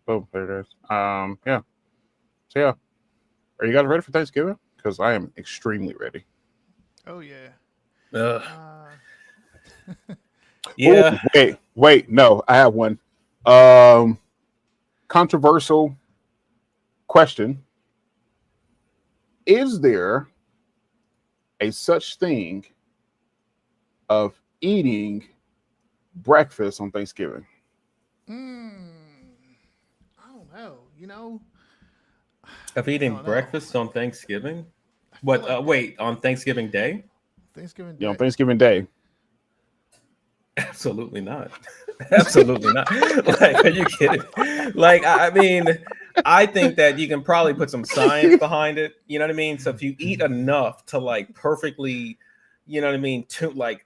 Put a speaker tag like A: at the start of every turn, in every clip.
A: Boom, there it is. Yeah. So yeah, are you guys ready for Thanksgiving? Because I am extremely ready.
B: Oh yeah.
C: Ugh.
B: Uh,
A: Oh,
C: Yeah.
A: wait, no, I have one. Um, Controversial question: is there a such thing of eating breakfast on Thanksgiving?
B: mm, I don't know.
C: Of
B: I
C: eating
B: don't know.
C: breakfast on Thanksgiving?
B: I feel
C: What?
B: like that
C: Wait, on Thanksgiving Day?
B: Thanksgiving
A: You know,
B: Day.
A: Thanksgiving Day.
C: Absolutely not. Absolutely not. Like, are you kidding? Like, I mean, I think that you can probably put some science behind it. You know what I mean? So if you eat enough to like perfectly, you know what I mean, to like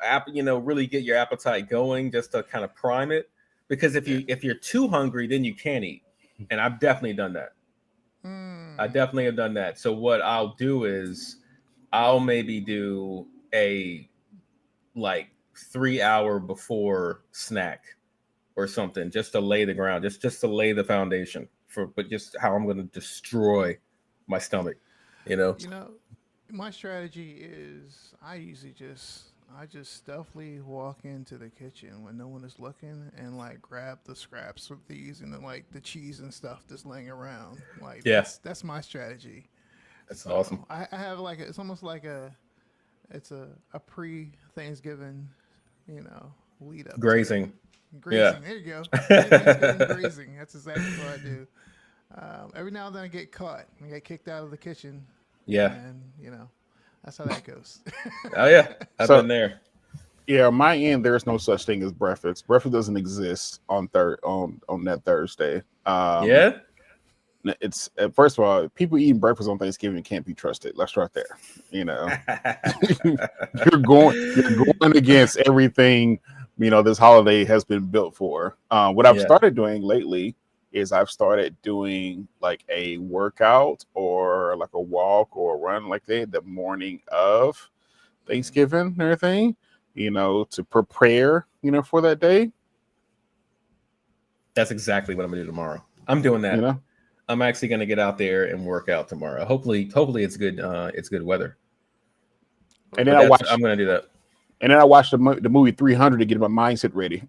C: really get your appetite going, just to kind of prime it. Because
B: Yeah.
C: if you're too hungry, then you can't eat. And I've definitely done that. I
B: Mm,
C: definitely have done that. So what I'll do is I'll maybe do a like 3 hour before snack or something, just to lay the ground, just to lay the foundation for, but just how I'm going to destroy my stomach, you know.
B: you know, my strategy is I just stealthily walk into the kitchen when no one is looking and like grab the scraps with these and then like the cheese and stuff that's laying around. Like
C: Yeah,
B: that's my strategy.
C: that's awesome.
B: So I have like it's almost like a pre Thanksgiving, lead up to it.
C: Grazing. Yeah.
B: Grazing, there you go. Pre Thanksgiving grazing. That's exactly what I do. Every now and then I get caught and get kicked out of the kitchen,
C: Yeah.
B: and that's how that goes.
C: Oh yeah, I've
A: So
C: been there.
A: yeah, on my end, there's no such thing as breakfast. Breakfast doesn't exist on that Thursday.
C: Yeah.
A: It's first of all, people eating breakfast on Thanksgiving can't be trusted. Let's start there. You know, you're going against everything this holiday has been built for. What I've
C: Yeah.
A: started doing lately is I've started doing like a workout or like a walk or a run like that the morning of
B: Mm.
A: Thanksgiving and everything, to prepare, for that day,
C: That's exactly what I'm gonna do tomorrow. I'm doing
A: you
C: that.
A: know.
C: I'm actually gonna get out there and work out tomorrow. Hopefully it's good. It's good weather.
B: Oh
A: And then
C: But
A: I
B: yeah.
C: that's
A: watch
C: I'm gonna do that.
A: and then I watched the movie 300 to get my mindset ready.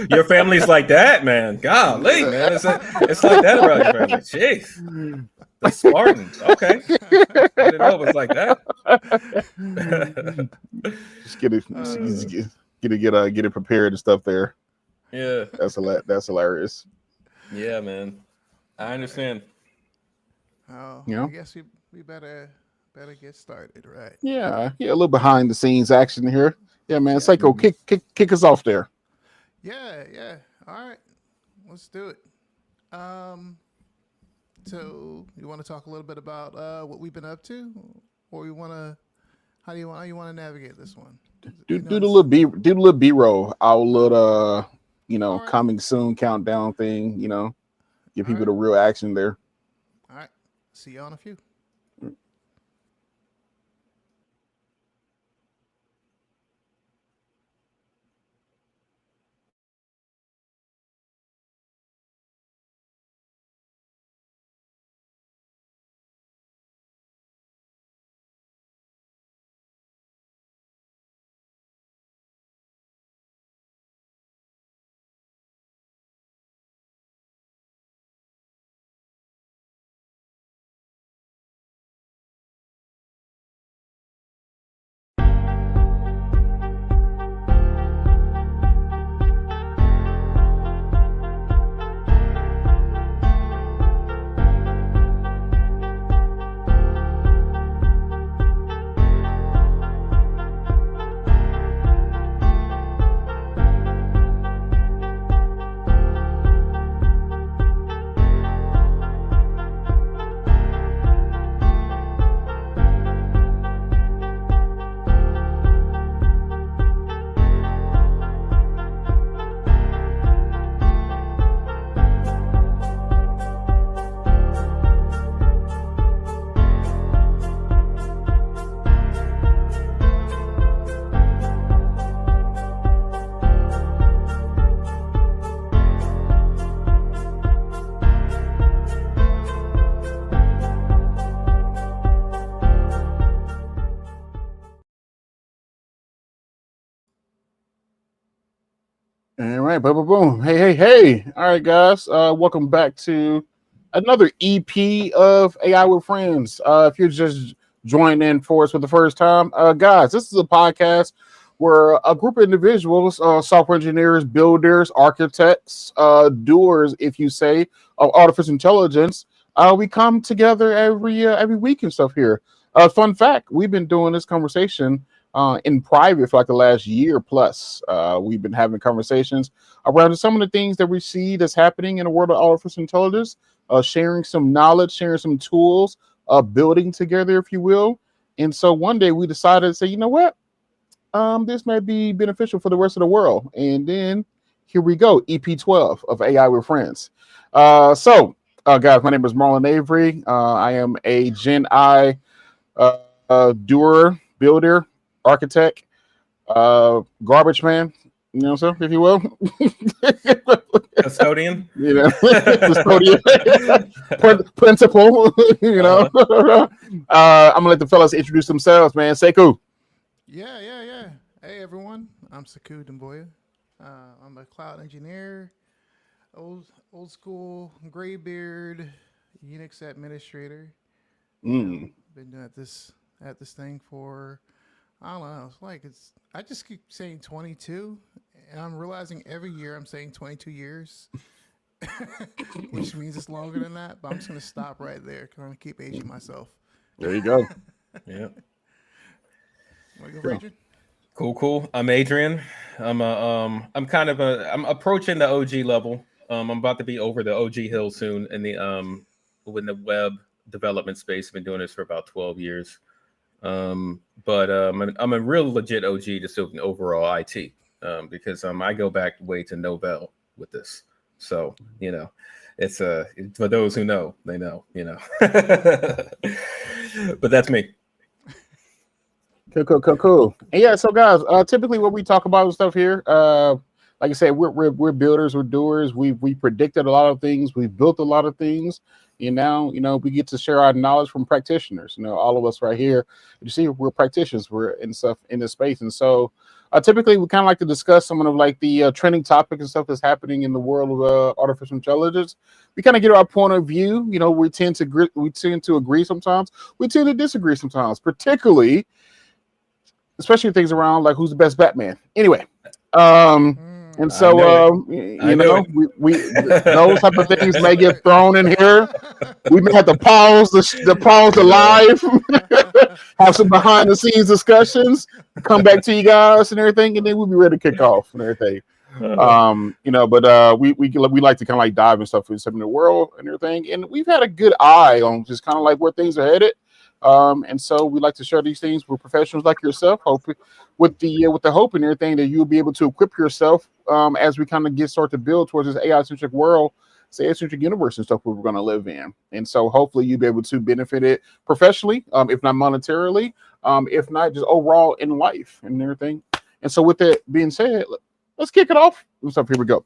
C: Your family's like that, man. Golly, man. It's like that around your family. Jeez. The Spartans. Okay. I didn't know it was like that.
A: Just get it,
B: uh,
A: get it prepared and stuff there.
C: Yeah.
A: That's hilarious.
C: Yeah, man. I understand.
B: oh,
A: You
B: I
A: know.
B: guess we better get started, right?
A: Yeah, a little behind the scenes action here. Yeah, man.
B: Yeah.
A: Psycho, kick us off there.
B: Yeah. Yeah. All right. Let's do it. Um. So you want to talk a little bit about what we've been up to, or you want to? How you want to navigate this one?
A: Do
B: You know
A: do the
B: this.
A: little B roll. Our little
B: All right.
A: coming soon countdown thing. Give
B: All
A: people
B: right.
A: the real action there.
B: All right. See you on a few.
A: All right, boom, boom, boom. Hey. All right, guys. Welcome back to another EP of AI with Friends. If you're just joining in for us for the first time, guys, this is a podcast where a group of individuals, software engineers, builders, architects, doers, if you say, of artificial intelligence, we come together every week and stuff here. Fun fact: we've been doing this conversation in private for like the last year plus. We've been having conversations around some of the things that we see that's happening in the world of artificial intelligence, sharing some knowledge, sharing some tools, building together, if you will. And so one day we decided to say, you know what? This may be beneficial for the rest of the world. And then here we go, EP12 of AI with Friends. Guys, my name is Marlon Avery. I am a GenAI doer, builder, architect, garbage man, you know, so if you will.
C: Custodian.
A: You know, custodian, principal, you know. I'm gonna let the fellas introduce themselves, man. Sekou.
B: Yeah. Hey, everyone. I'm Sekou Doumbouya. I'm a cloud engineer, old school, gray beard, Unix administrator. Been doing at this thing for, I don't know. I just keep saying 22, and I'm realizing every year I'm saying 22 years, which means it's longer than that. But I'm just gonna stop right there because I'm gonna keep aging myself.
A: There you go.
C: Yeah.
B: Want to go, Adrian?
C: Cool. I'm Adrian. I'm approaching the OG level. I'm about to be over the OG hill soon in the web development space. I've been doing this for about 12 years. I'm a real legit OG just in overall IT, because I go back way to Novell with this. So, you know, it's for those who know, they know, you know. But that's me.
A: Cool. And yeah, so guys, typically what we talk about and stuff here, like I said, we're builders, we're doers. We predicted a lot of things, we've built a lot of things, and now, you know, we get to share our knowledge from practitioners. You know, all of us right here, you see, we're practitioners, we're in stuff in this space. And so typically we kind of like to discuss some of like the trending topics and stuff that's happening in the world of artificial intelligence. We kind of get our point of view. You know, we tend to agree sometimes, we tend to disagree sometimes, particularly especially things around like who's the best Batman. Anyway, and so you know, we those type of things may get thrown in here. We may have to pause the live, have some behind the scenes discussions, come back to you guys and everything, and then we'll be ready to kick off and everything. You know, but we like to kind of like dive and stuff in some of the world and everything, and we've had a good eye on just kind of like where things are headed. And so we like to share these things with professionals like yourself, hopefully with the hope and everything that you'll be able to equip yourself as we kind of start to build towards this AI-centric world, say AI-centric universe and stuff we're going to live in. And so hopefully you'll be able to benefit it professionally, if not monetarily, if not just overall in life and everything. And so with that being said, let's kick it off. So here we go.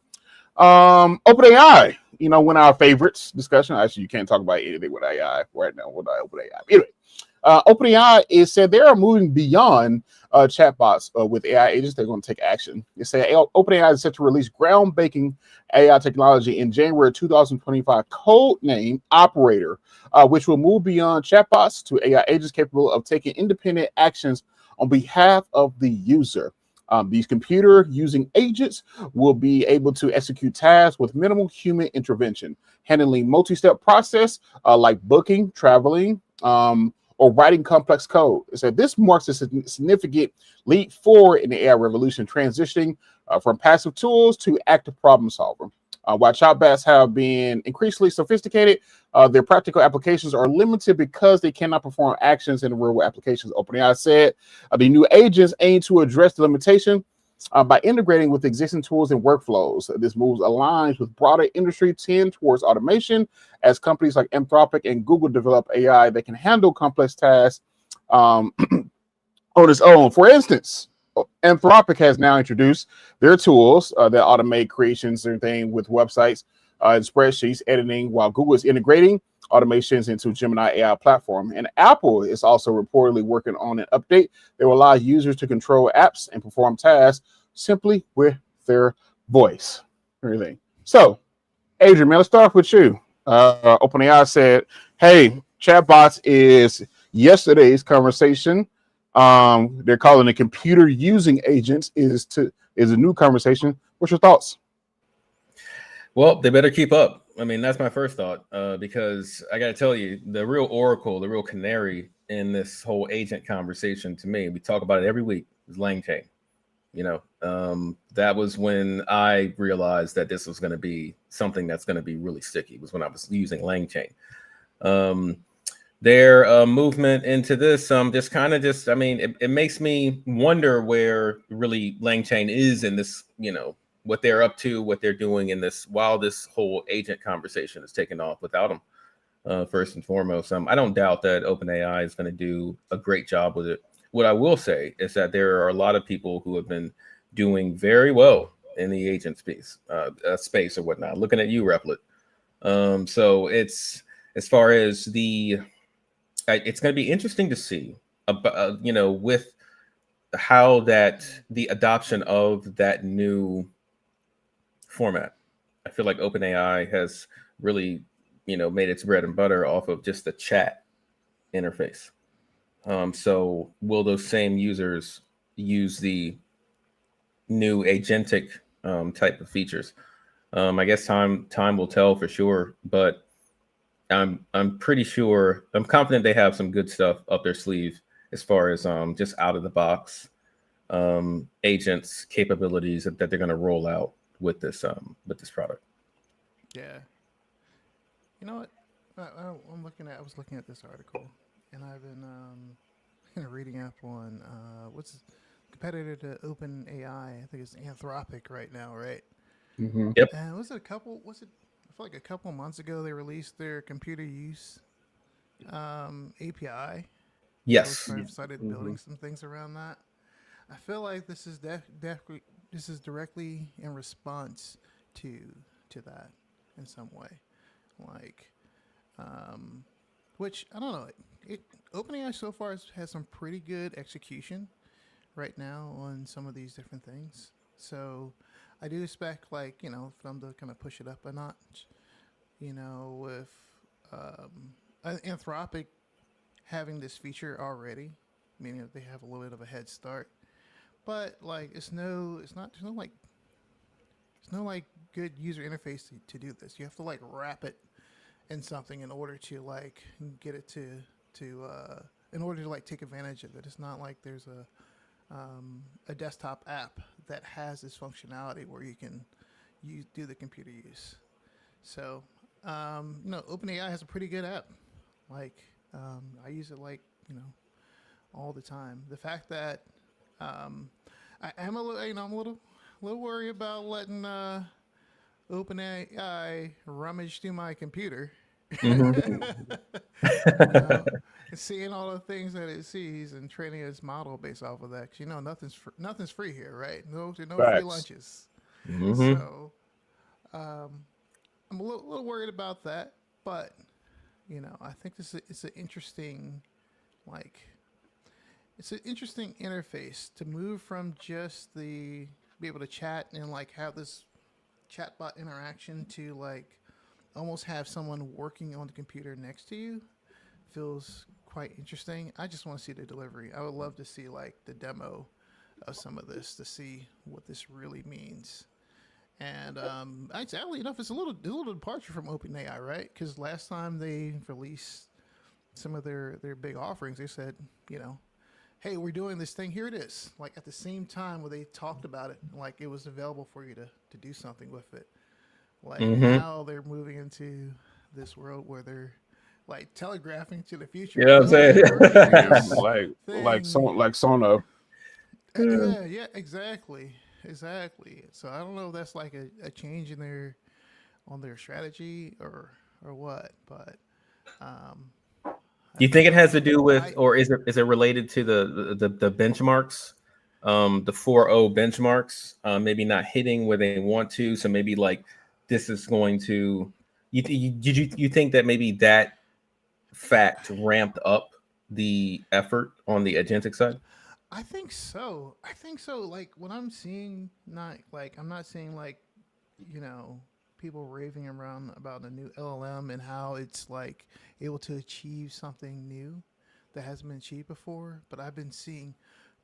A: OpenAI, you know, one of our favorites discussion. Actually, you can't talk about anything with AI right now with OpenAI. Anyway, OpenAI is said they are moving beyond chatbots with AI agents. They're going to take action. They say OpenAI is set to release groundbreaking AI technology in January 2025, code name Operator, which will move beyond chatbots to AI agents capable of taking independent actions on behalf of the user. These computer using agents will be able to execute tasks with minimal human intervention, handling multi-step process like booking, traveling, or writing complex code. So this marks a significant leap forward in the AI revolution, transitioning from passive tools to active problem solver. While chatbots have been increasingly sophisticated, their practical applications are limited because they cannot perform actions in real applications. OpenAI said the new agents aim to address the limitation by integrating with existing tools and workflows. This move aligns with broader industry trend towards automation as companies like Anthropic and Google develop AI that can handle complex tasks on its own. For instance, Anthropic has now introduced their tools that automate creations and things with websites and spreadsheets editing, while Google is integrating automations into Gemini AI platform. And Apple is also reportedly working on an update that will allow users to control apps and perform tasks simply with their voice, everything. So, Adrian, man, let's start off with you. OpenAI said, "Hey, chatbots is yesterday's conversation. They're calling it computer using agents is a new conversation. What's your thoughts?"
C: Well, they better keep up. I mean, that's my first thought, because I got to tell you, the real oracle, the real canary in this whole agent conversation, to me, we talk about it every week, is LangChain. That was when I realized that this was going to be something that's going to be really sticky, was when I was using LangChain. Their movement into this, I mean, it makes me wonder where really LangChain is in this, what they're up to, what they're doing in this, while this whole agent conversation is taking off without them. First and foremost, I don't doubt that OpenAI is going to do a great job with it. What I will say is that there are a lot of people who have been doing very well in the agent space or whatnot. Looking at you, Replit. So it's, as far as it's going to be interesting to see about, with how the adoption of that new format. I feel like OpenAI has really, made its bread and butter off of just the chat interface. So will those same users use the new agentic type of features? I guess time will tell for sure, but I'm pretty sure, I'm confident they have some good stuff up their sleeve as far as just out of the box agents capabilities that they're going to roll out with this product.
B: Yeah. You know what? I was looking at this article, and I've been reading up on what's competitor to OpenAI. I think it's Anthropic right now, right?
A: Mm-hmm.
C: Yep.
B: And I feel like a couple months ago they released their computer use API.
C: Yes.
B: Started building some things around that. I feel like this is this is directly in response to that in some way, like, which I don't know. OpenAI so far has some pretty good execution right now on some of these different things. So I do expect, like, for them to kind of push it up a notch. With Anthropic having this feature already, meaning that they have a little bit of a head start. But like, there's no good user interface to do this. You have to like wrap it in something in order to like get it to in order to like take advantage of it. It's not like there's a desktop app that has this functionality where you can do the computer use. So OpenAI has a pretty good app. Like, I use it like all the time. The fact that I am a little worried about letting OpenAI rummage through my computer.
C: Mm-hmm.
B: Seeing all the things that it sees and training its model based off of that. 'Cause nothing's free here, right? No free
A: Facts.
B: lunches.
C: Mm-hmm.
B: So I'm a little worried about that, but I think it's an interesting, it's an interesting interface to move from just be able to chat and like have this chatbot interaction to like almost have someone working on the computer next to you. Feels quite interesting. I just want to see the delivery. I would love to see like the demo of some of this to see what this really means. And sadly enough, it's a little departure from OpenAI, right? Because last time they released some of their big offerings, they said, hey, we're doing this thing. Here it is. Like at the same time where they talked about it, like it was available for you to do something with it. Like now they're moving into this world where they're like telegraphing to the future.
C: You know what I'm saying?
A: like Sono.
B: Yeah, exactly. So I don't know if that's like a change in their strategy or what, but
C: Do you think it has to do with, or is it related to the benchmarks, the 4.0 benchmarks, maybe not hitting where they want to? So maybe like this is going to, you think that maybe that fact ramped up the effort on the agentic side?
B: I think so. I think so. Like what I'm seeing, not like I'm not seeing like, you know, people raving around about a new LLM and how it's like able to achieve something new that hasn't been achieved before. But I've been seeing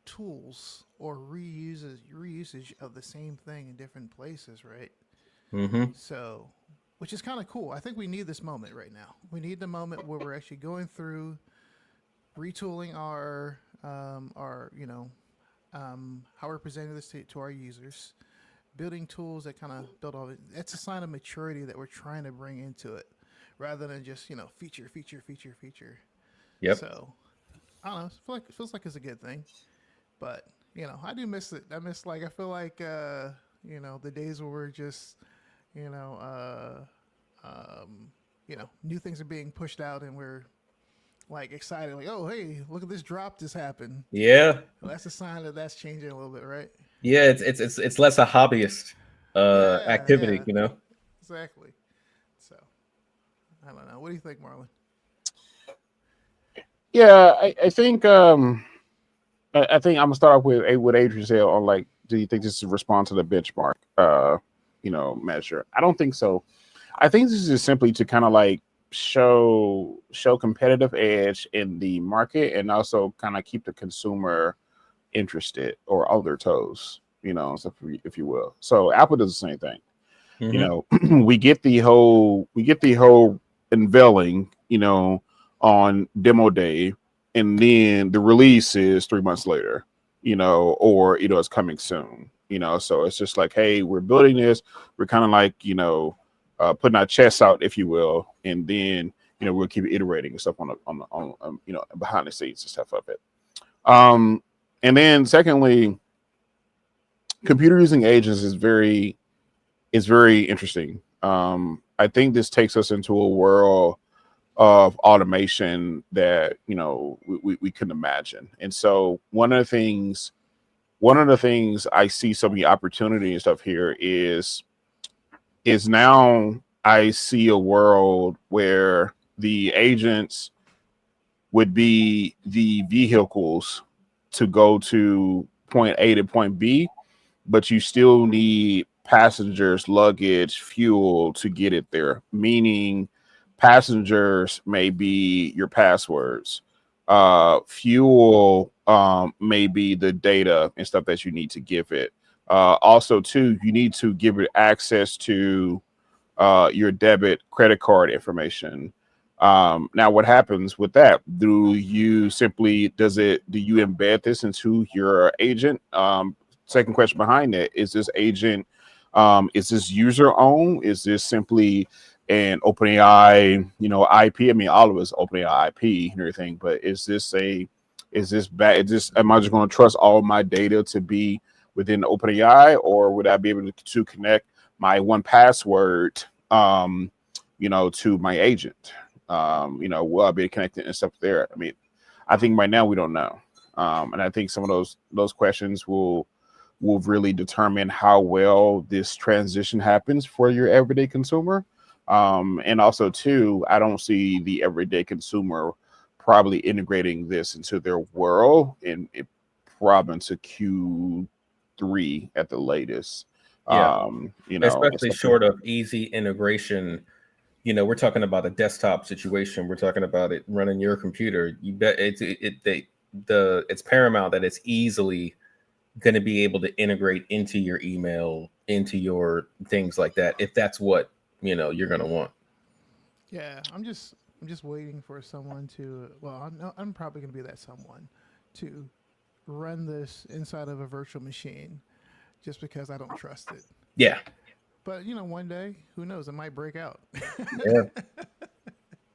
B: tools or reusage of the same thing in different places, right?
C: Mm-hmm.
B: So, which is kind of cool. I think we need this moment right now. We need the moment where we're actually going through retooling our how we're presenting this to our users, building tools that kind of build all it. That's a sign of maturity that we're trying to bring into it, rather than just feature, feature, feature, feature.
C: Yep.
B: So I don't know. It feels like it's a good thing, but I do miss it. I miss like I feel like the days where we're just you know new things are being pushed out and we're like excited, like, oh hey, look at this drop just happened.
C: Yeah.
B: Well, that's a sign that that's changing a little bit, right?
C: Yeah. It's less a hobbyist
B: Yeah,
C: activity,
B: yeah,
C: you know.
B: exactly. So I don't know. What do you think, Marlon?
A: Yeah, I think I think I'm gonna start off with what Adrian said on like, do you think this is a response to the benchmark measure? I don't think so. I think this is simply to kind of like show competitive edge in the market and also kind of keep the consumer interested or on their toes, so if you will. So Apple does the same thing.
C: Mm-hmm.
A: We get the whole unveiling, on demo day, and then the release is 3 months later, or it's coming soon, so it's just like, hey, we're building this, we're kind of like, putting our chests out, if you will, and then we'll keep iterating and stuff on behind the scenes and stuff of it. And then secondly, computer using agents is very interesting. I think this takes us into a world of automation that we couldn't imagine. And so one of the things I see so many opportunity and stuff here is now I see a world where the agents would be the vehicles to go to point A to point B, but you still need passengers, luggage, fuel to get it there. Meaning passengers may be your passwords. Fuel may be the data and stuff that you need to give it. Also, too, you need to give it access to your debit, credit card information. Now, what happens with that? Do you embed this into your agent? Second question behind that, is this agent, is this user owned? Is this simply an OpenAI, IP? I mean, all of us OpenAI IP and everything, but am I just going to trust all my data to be within OpenAI, or would I be able to connect my 1Password, to my agent? Will I be connected and stuff there? I mean, I think right now we don't know. And I think some of those questions will really determine how well this transition happens for your everyday consumer. And also too, I don't see the everyday consumer probably integrating this into their world in probably into Q3 at the latest.
C: Yeah. Especially short
A: like
C: of easy integration. We're talking about a desktop situation. We're talking about it running your computer. You bet it's paramount that it's easily going to be able to integrate into your email, into your things like that, if that's what you're going to want.
B: Yeah, I'm just waiting for someone to. Well, I'm probably going to be that someone to run this inside of a virtual machine, just because I don't trust it.
C: Yeah.
B: But one day, who knows? It might break out.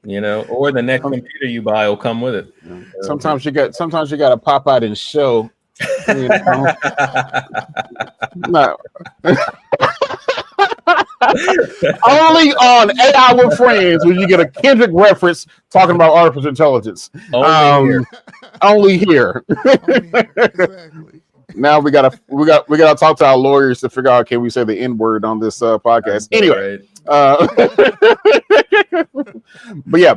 C: Yeah. Or the next computer you buy will come with it.
A: Sometimes you got to pop out and show. No. Only on AI with Friends will you get a Kendrick reference talking about artificial intelligence. Only here.
B: Exactly.
A: Now we gotta talk to our lawyers to figure out, can we say the N-word on this podcast? Anyway, right. But yeah,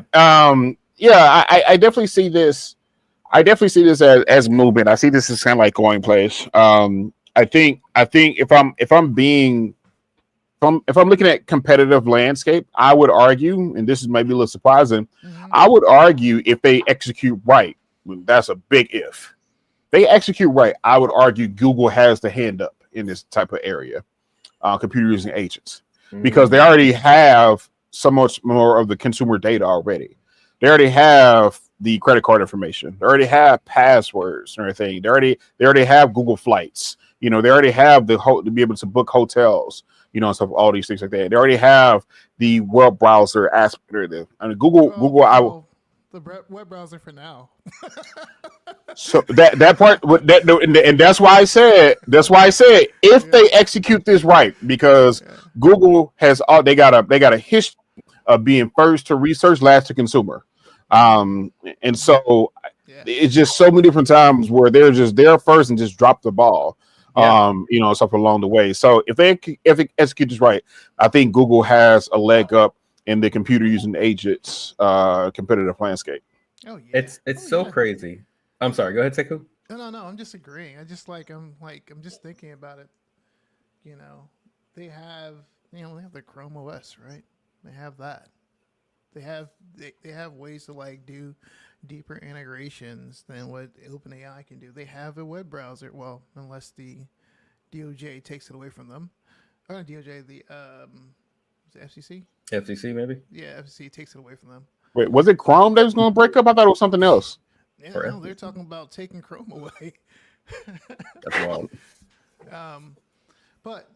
A: I definitely see this. I definitely see this as movement. I see this as kind of like going place. I think if I'm looking at competitive landscape, I would argue, and this is maybe a little surprising,
B: Mm-hmm.
A: I would argue if they execute right, that's a big if. They execute right, I would argue Google has the hand up in this type of area, computer using agents, because they already have so much more of the consumer data already. They already have the credit card information. They already have passwords and everything. They already have Google Flights. They already have to be able to book hotels. And stuff, all these things like that. They already have the web browser aspect of it. I mean,
B: the web browser for now.
A: So that part, and that's why I said if they execute this right, because Google has they got a history of being first to research, last to consumer, and so it's just so many different times where they're just there first and just drop the ball. Stuff along the way. So if they execute this right, I think Google has a leg up in the computer using agents competitive landscape.
B: Oh yeah,
C: it's so crazy. I'm sorry. Go ahead, Sekou.
B: No. I'm just agreeing. I'm just thinking about it. They have they have their Chrome OS, right? They have that. They have ways to do deeper integrations than what OpenAI can do. They have a web browser. Well, unless the DOJ takes it away from them. Or not DOJ, the FCC?
C: FCC, maybe?
B: Yeah, FCC takes it away from them.
A: Wait, was it Chrome that was going to break up? I thought it was something else.
B: Yeah, no, they're talking about taking Chrome away.
C: That's wild.
B: But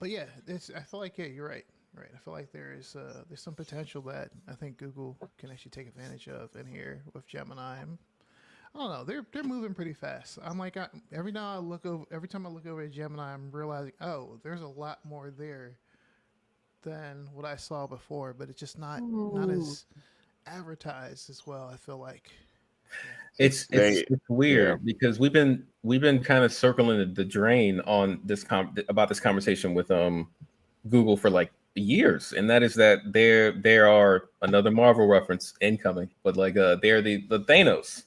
B: yeah, I feel like you're right. Right, I feel like there's some potential that I think Google can actually take advantage of in here with Gemini. I don't know, they're moving pretty fast. I'm like, every time I look over at Gemini, I'm realizing, oh, there's a lot more there than what I saw before, but it's just not as advertised as well. I feel like
C: it's weird because we've been kind of circling the drain on this about this conversation with Google for like years, and that is that there are another Marvel reference incoming, but they're the Thanos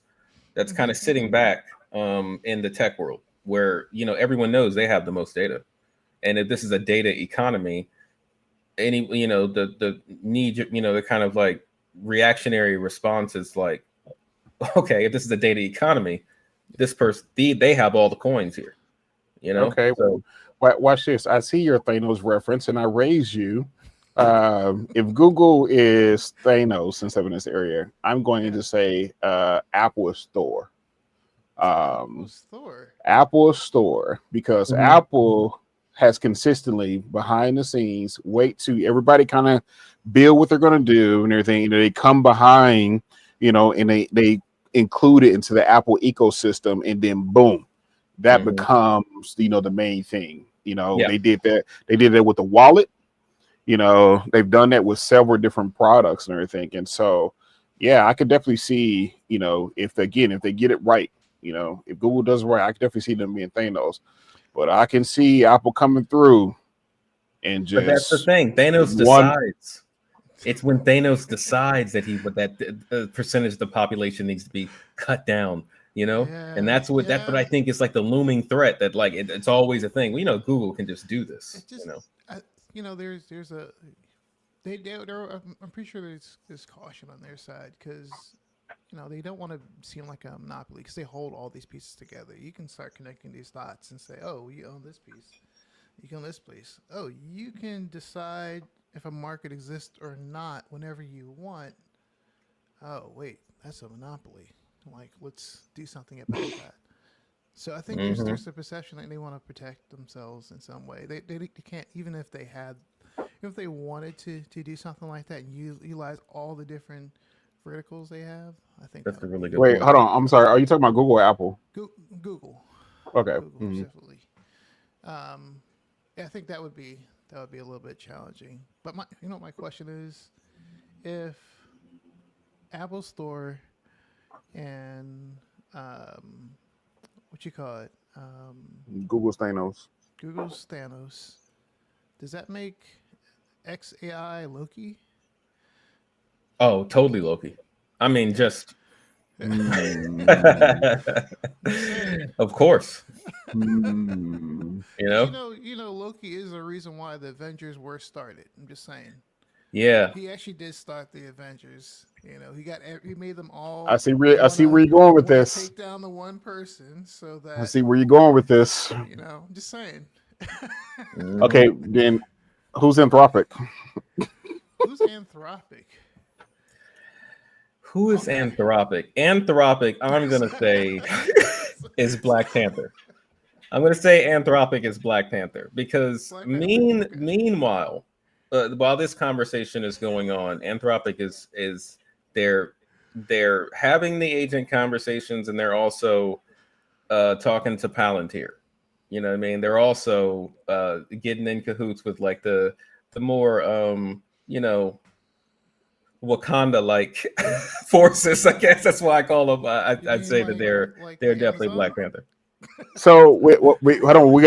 C: that's kind of sitting back in the tech world where everyone knows they have the most data, and if this is a data economy, the need the kind of like reactionary response is like, okay, if this is a data economy, this person they have all the coins here,
A: Okay, so watch this. I see your Thanos reference, and I raise you. If Google is Thanos since I'm in this area, I'm going to say Apple is Thor. Apple is Thor because Apple has consistently behind the scenes wait to everybody kind of build what they're going to do and everything. They come behind, and they include it into the Apple ecosystem, and then boom, that becomes the main thing. They did that with the wallet. They've done that with several different products and everything. And so, yeah, I could definitely see, if they get it right, if Google does it right, I could definitely see them being Thanos. But I can see Apple coming through and just.
C: But that's the thing. Thanos decides. It's when Thanos decides that the percentage of the population needs to be cut down. And that's what I think is like the looming threat that it's always a thing. Google can just do this.
B: There's a I'm pretty sure there's caution on their side because they don't want to seem like a monopoly because they hold all these pieces together. You can start connecting these dots and say, oh, you own this piece, you own this piece. Oh, you can decide if a market exists or not whenever you want. Oh, wait, that's a monopoly. Let's do something about that. So I think there's a perception that they want to protect themselves in some way. They can't, even if they wanted to do something like that and utilize all the different verticals they have. I think
C: that's a really good
A: Wait,
C: point.
A: hold on. I'm sorry. Are you talking about Google or Apple?
B: Google.
A: Okay.
B: Google specifically. I think that would be a little bit challenging. But my question is, if Apple Store and what you call it,
A: Google's Thanos.
B: Does that make XAI Loki?
C: Oh, totally Loki. I mean, just Of course,
A: Mm.
C: you know.
B: Loki is the reason why the Avengers were started. I'm just saying.
C: Yeah.
B: He actually did start the Avengers. He made them
A: I
B: all
A: see where you're going with
B: wanna
A: this.
B: take down the one person so
A: I
B: that
A: see where you're going with this.
B: I'm just saying.
A: Okay,
C: Mhm.
A: then who's Anthropic?
B: Who's Anthropic?
C: Who is
B: Okay.
C: Anthropic? Anthropic, I'm gonna say, is Black Panther. I'm gonna say Anthropic is Black Panther because
B: Black Panther. Okay.
C: meanwhile, while this conversation is going on, Anthropic is they're having the agent conversations and they're also talking to Palantir. You know what I mean? They're also getting in cahoots with like the more you know, Wakanda like forces. I guess that's why I call them.
B: You
C: I'd
B: mean
C: say that they're
B: like
C: definitely
B: Amazon?
C: Black Panther.
A: So wait, hold on. We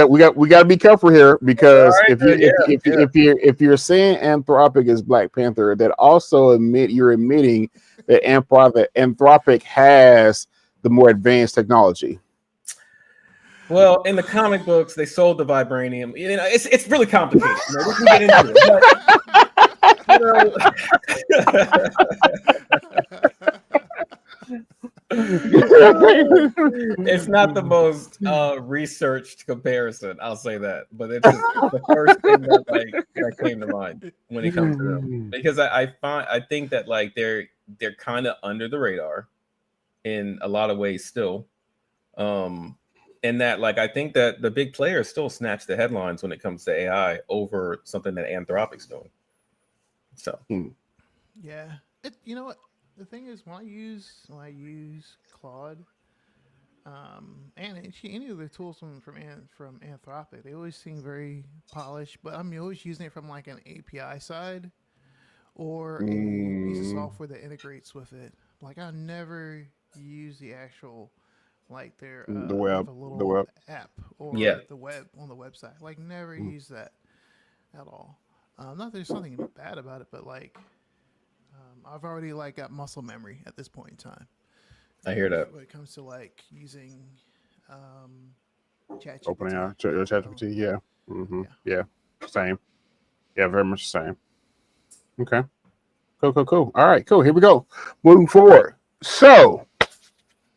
A: got to be careful here
C: All
A: because
C: right, yeah.
A: if you're saying Anthropic is Black Panther, that also you're admitting that Anthropic has the more advanced technology.
C: Well, in the comic books, they sold the vibranium. You know, it's really complicated. You know, we can get into it, but it's not the most researched comparison. I'll say that, but it's just the first thing that came to mind when it comes to them because I think that like they're kind of under the radar in a lot of ways still. And that like I think that the big players still snatch the headlines when it comes to AI over something that Anthropic's doing. So
B: Yeah. You know what? The thing is, when I use Claude, and actually any of the tools from Anthropic, they always seem very polished. But I'm always using it from like an API side or a piece of
A: Mm,
B: software that integrates with it. Like I never use the actual like their they have a
A: the
B: little
A: web.
B: app
C: yeah,
B: or the web on the website. Like never use that at all. Not that there's something bad about it, but like I've already like got muscle memory at this point in time.
C: I hear that.
B: When it comes to like using um, ChatGPT.
A: OpenAI,
B: So
A: ChatGPT. Yeah.
B: yeah,
A: Yeah. Same. Yeah. Very much the same. Okay. Cool. All right. Cool. Here we go. Moving forward. So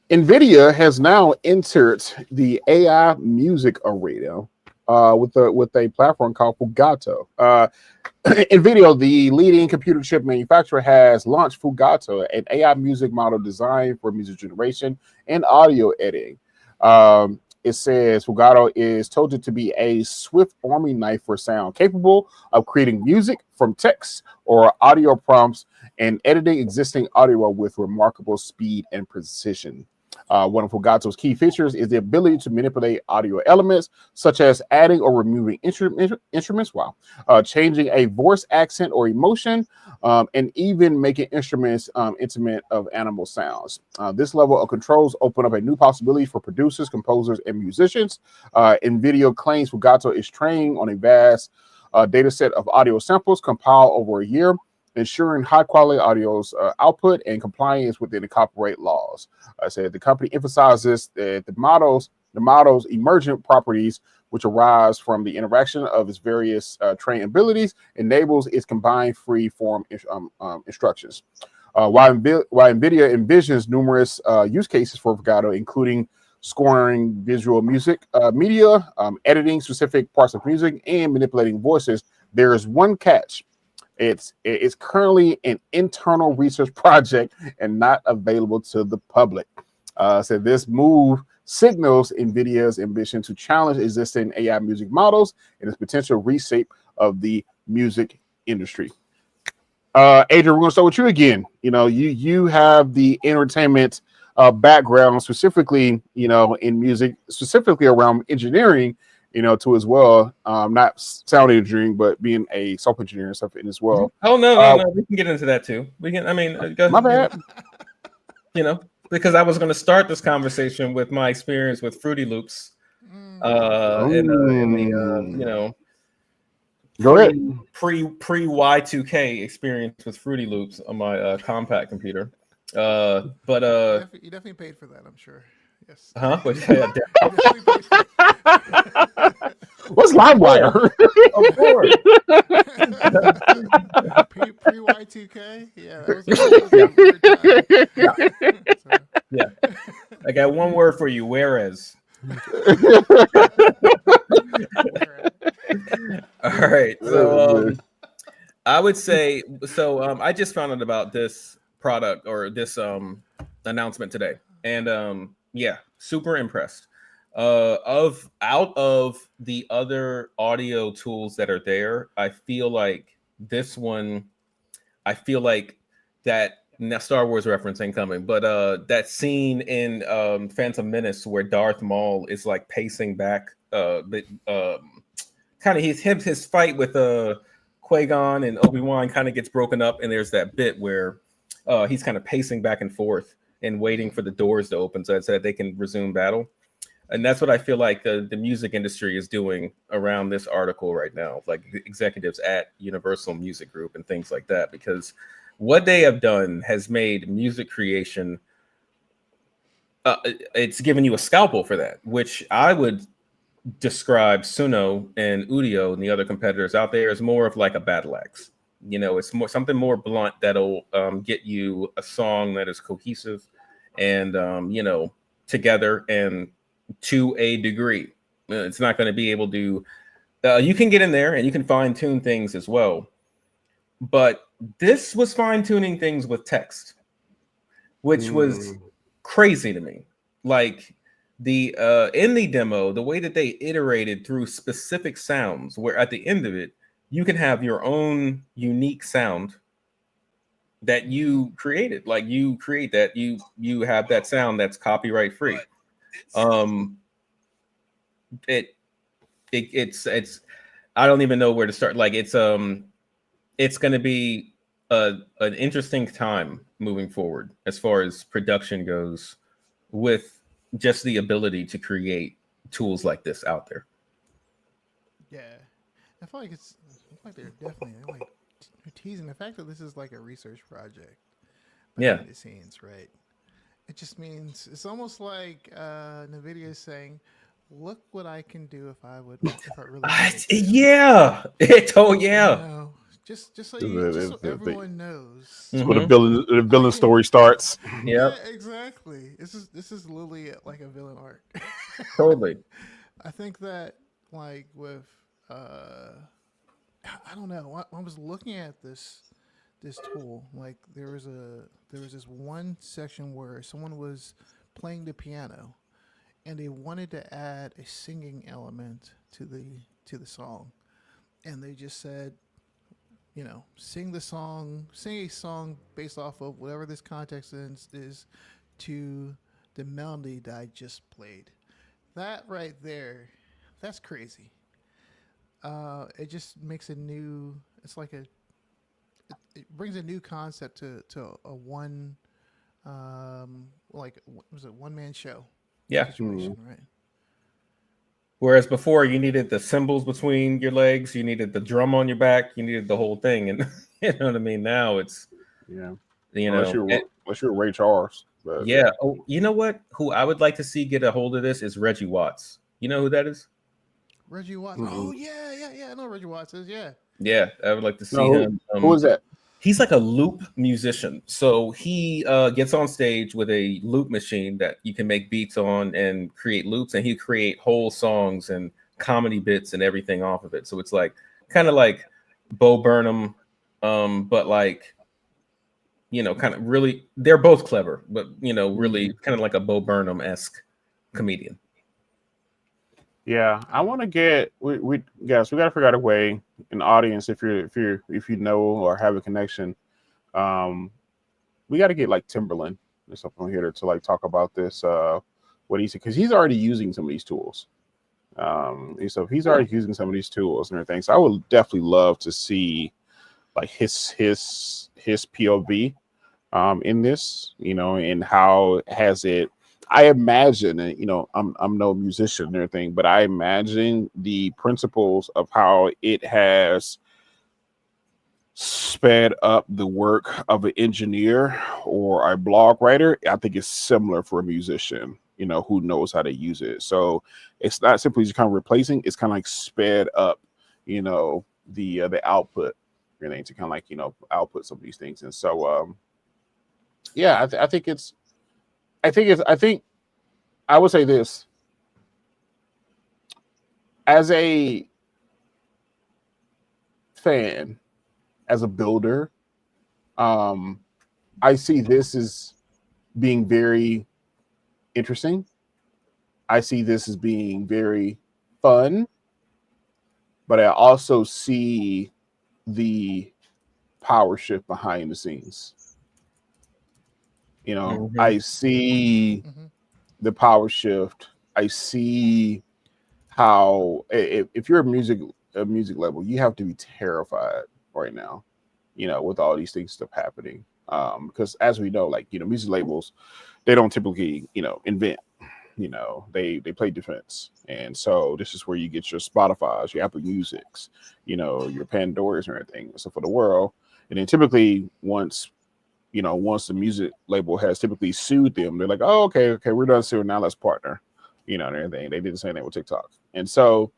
A: NVIDIA has now entered the AI music arena with a platform called Fugato. NVIDIA, the leading computer chip manufacturer, has launched Fugato, an AI music model designed for music generation and audio editing. It says Fugato is told to be a swift army knife for sound, capable of creating music from text or audio prompts and editing existing audio with remarkable speed and precision. One of Fugato's key features is the ability to manipulate audio elements, such as adding or removing instruments, changing a voice accent or emotion, and even making instruments intimate of animal sounds. This level of controls open up a new possibility for producers, composers, and musicians. NVIDIA claims Fugato is trained on a vast data set of audio samples compiled over a year, ensuring high quality audio's output and compliance within the copyright laws. I said the company emphasizes that the model's emergent properties, which arise from the interaction of its various trained abilities, enables its combined free form instructions. While NVIDIA envisions numerous use cases for Fugato, including scoring visual music media, editing specific parts of music, and manipulating voices, there is one catch. It's currently an internal research project and not available to the public. So this move signals NVIDIA's ambition to challenge existing AI music models and its potential reshape of the music industry. Adrian, we're going to start with you again. You know, you have the entertainment background, specifically, you know, in music, specifically around engineering, you know, too as well. Not sound engineering, but being a software engineer and stuff in as well.
C: Oh
A: Uh,
C: no, we can get into that too. We can. I mean, go,
A: my bad.
C: you know, because I was going to start this conversation with my experience with Fruity Loops, in the you know
A: Go ahead.
C: pre Y2K experience with Fruity Loops on my compact computer. But
B: You definitely paid for that, I'm sure. Yes.
C: huh?
B: You definitely paid for that.
A: What's LiveWire?
C: Of course.
B: Pre Y2K, yeah, that was a weird time. So,
C: Yeah. I got one word for you. Whereas. All right. So I would say so. I just found out about this product or this announcement today, and yeah, super impressed. Of out of the other audio tools that are there, I feel like this one. I feel like that Star Wars reference ain't coming, but that scene in Phantom Menace where Darth Maul is like pacing back, kind of his fight with Qui-Gon and Obi-Wan kind of gets broken up, and there's that bit where he's kind of pacing back and forth and waiting for the doors to open so that they can resume battle. And that's what I feel like the music industry is doing around this article right now, like the executives at Universal Music Group and things like that, because what they have done has made music creation, it's given you a scalpel for that, which I would describe Suno and Udio and the other competitors out there as more of like a battle axe. You know, it's more something more blunt that'll get you a song that is cohesive and you know, together and to a degree. It's not going to be able to. You can get in there and you can fine tune things as well, but this was fine tuning things with text, which was crazy to me. Like the in the demo, the way that they iterated through specific sounds, where at the end of it, you can have your own unique sound that you created. Like you create that, you have that sound that's copyright free. It's I don't even know where to start. Like it's going to be an interesting time moving forward as far as production goes, with just the ability to create tools like this out there.
B: yeah, I feel like they're definitely they're teasing the fact that this is like a research project
C: Yeah.
B: behind the scenes, right? It just means it's almost like Nvidia is saying, "Look what I can do if I really wanted to."
C: Yeah. Yeah.
B: You know, just so everyone knows.
A: That's where the villain story starts.
C: Yeah.
B: Yeah, exactly. This is literally like a villain arc.
C: Totally.
B: I think that like with I don't know. I was looking at this tool. Like there was this one section where someone was playing the piano, and they wanted to add a singing element to the song, and they just said, you know, sing a song based off of whatever this context is to the melody that I just played. That right there, that's crazy. It just makes a new. It's like it brings a new concept to a one, like what was it, one man show
C: Yeah.
B: situation, right?
C: Whereas before you needed the cymbals between your legs, you needed the drum on your back, you needed the whole thing, and you know what I mean. Now it's
A: Unless you're Ray Charles. But,
C: yeah. Oh, you know what? Who I would like to see get a hold of this is Reggie Watts. You know who that is?
B: Reggie Watts. Oh yeah. I know Reggie Watts is. Yeah.
C: Yeah, I would like to see him.
A: Who is that?
C: He's like a loop musician. So he gets on stage with a loop machine that you can make beats on and create loops, and he create whole songs and comedy bits and everything off of it. So it's like kind of like Bo Burnham, but like, you know, kind of really, they're both clever, but you know, really kind of like a Bo Burnham-esque comedian.
A: Yeah, I want to get we guys. We got to figure out a way in the audience if you know or have a connection. We got to get like Timberland or something here to like talk about this. What he's because he's already using some of these tools. So he's already using some of these tools and everything. So I would definitely love to see like his POV in this, you know, and how has it. I imagine, and you know, I'm no musician and everything, but I imagine the principles of how it has sped up the work of an engineer or a blog writer, I think it's similar for a musician, who knows how to use it. So it's not simply just kind of replacing, it's kind of like sped up, the output, to kind of like, output some of these things. And so, yeah, I think I would say this as a fan, as a builder, I see this as being very interesting. I see this as being very fun, but I also see the power shift behind the scenes. I see the power shift. I see how if you're a music label, you have to be terrified right now, with all these things stuff happening. Because as we know, like, music labels, they don't typically, invent, they play defense. And so this is where you get your Spotify's, your Apple Music's, your Pandora's and everything. So for the world. And then typically once the music label has typically sued them, they're like, oh, okay, we're done suing, now let's partner, and everything. They did the same thing with TikTok. And so,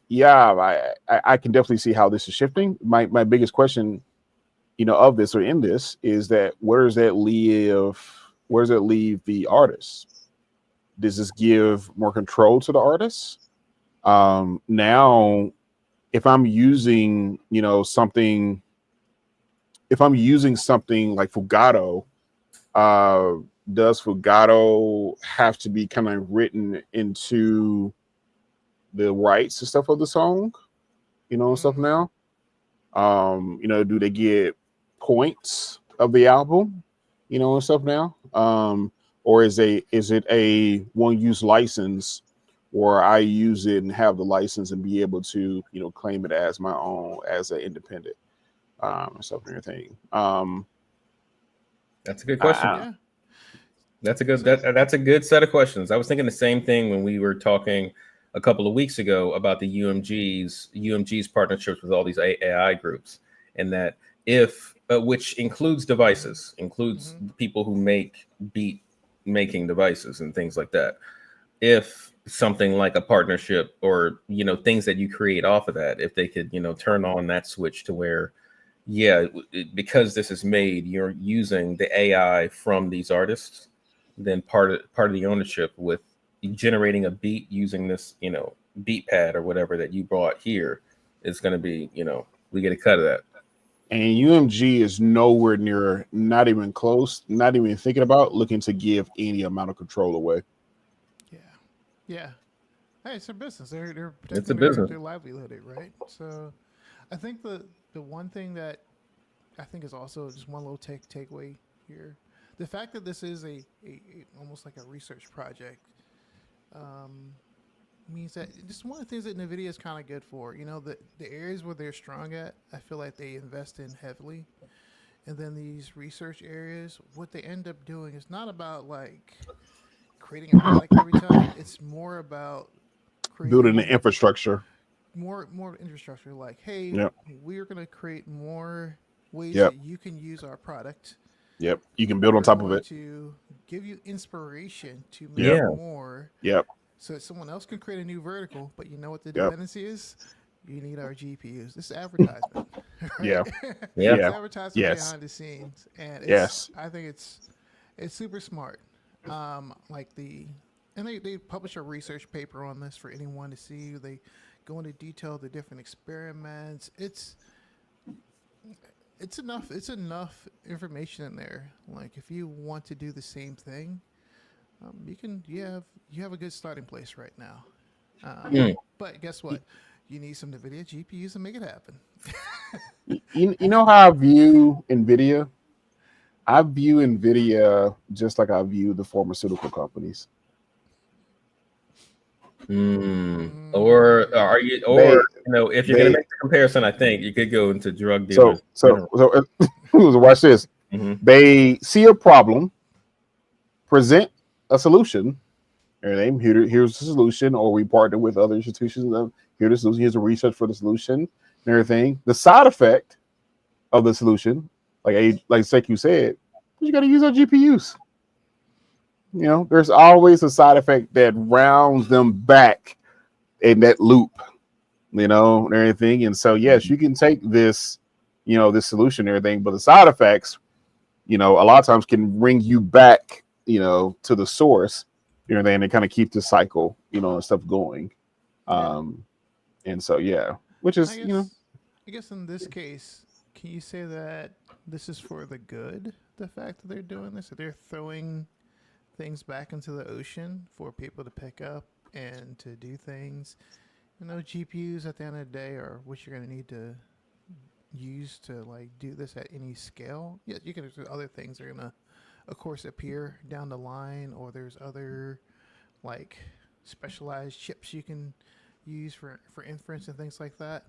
A: yeah, I can definitely see how this is shifting. My biggest question, of this or in this is that where does that leave the artist? Does this give more control to the artist? Now, if I'm using, something like Fugato, does Fugato have to be kind of written into the rights and stuff of the song, and stuff now? Do they get points of the album, and stuff now? Or is it a one use license where I use it and have the license and be able to, claim it as my own as an independent, and stuff and everything?
C: That's a good question. That's a good set of questions. I was thinking the same thing when we were talking a couple of weeks ago about the UMG's partnerships with all these AI groups, and that if which includes devices, includes people who make beat making devices and things like that. If something like a partnership or things that you create off of that, if they could turn on that switch to where, because this is made, you're using the AI from these artists, then part of the ownership with generating a beat using this beat pad or whatever that you brought here is going to be we get a cut of that.
A: And UMG is nowhere near, not even close, not even thinking about looking to give any amount of control away.
B: Yeah. Hey, it's their business. They're
C: It's a
B: protecting
C: business.
B: their livelihood, right? So, I think the one thing that I think is also just one little takeaway here, the fact that this is a almost like a research project, means that just one of the things that NVIDIA is kind of good for. The areas where they're strong at, I feel like they invest in heavily. And then these research areas, what they end up doing is not about like creating a product every time. It's more about
A: Building the infrastructure.
B: More infrastructure. Like, hey,
A: Yep.
B: we're going to create more ways
A: Yep.
B: that you can use our product.
A: Yep. You can build on top of it.
B: To give you inspiration to make
A: Yep.
B: more.
A: Yep.
B: So that someone else can create a new vertical, but you know what the dependency is? You need our GPUs. This is advertisement. Right?
A: Yeah.
B: It's advertisement behind the scenes, and I think it's super smart. They publish a research paper on this for anyone to see. They go into detail the different experiments. It's enough. It's enough information in there. Like if you want to do the same thing, you can. You have a good starting place right now. But guess what? You need some NVIDIA GPUs to make it happen.
A: You know how I view NVIDIA? I view NVIDIA just like I view the pharmaceutical companies.
C: Or are you? Or if you're going to make the comparison, I think you could go into drug dealers.
A: So watch this. They see a problem, present a solution. Here's the solution, or we partner with other institutions. Here's the solution. Here's the research for the solution, and everything. The side effect of the solution, like Sekou said, you got to use our GPUs. You know, there's always a side effect that rounds them back in that loop, you know, and everything. And so, yes, you can take this, you know, this solution and everything, but the side effects, you know, a lot of times can bring you back, you know, to the source, you know, and kind of keep the cycle, you know, and stuff going. And so, yeah, which is, you know,
B: I guess in this case, can you say that this is for the good? The fact that they're doing this, that they're throwing things back into the ocean for people to pick up and to do things. You know, GPUs at the end of the day are what you're going to need to use to like do this at any scale. Yeah, you can do other things that are going to, of course, appear down the line, or there's other like specialized chips you can use for inference and things like that.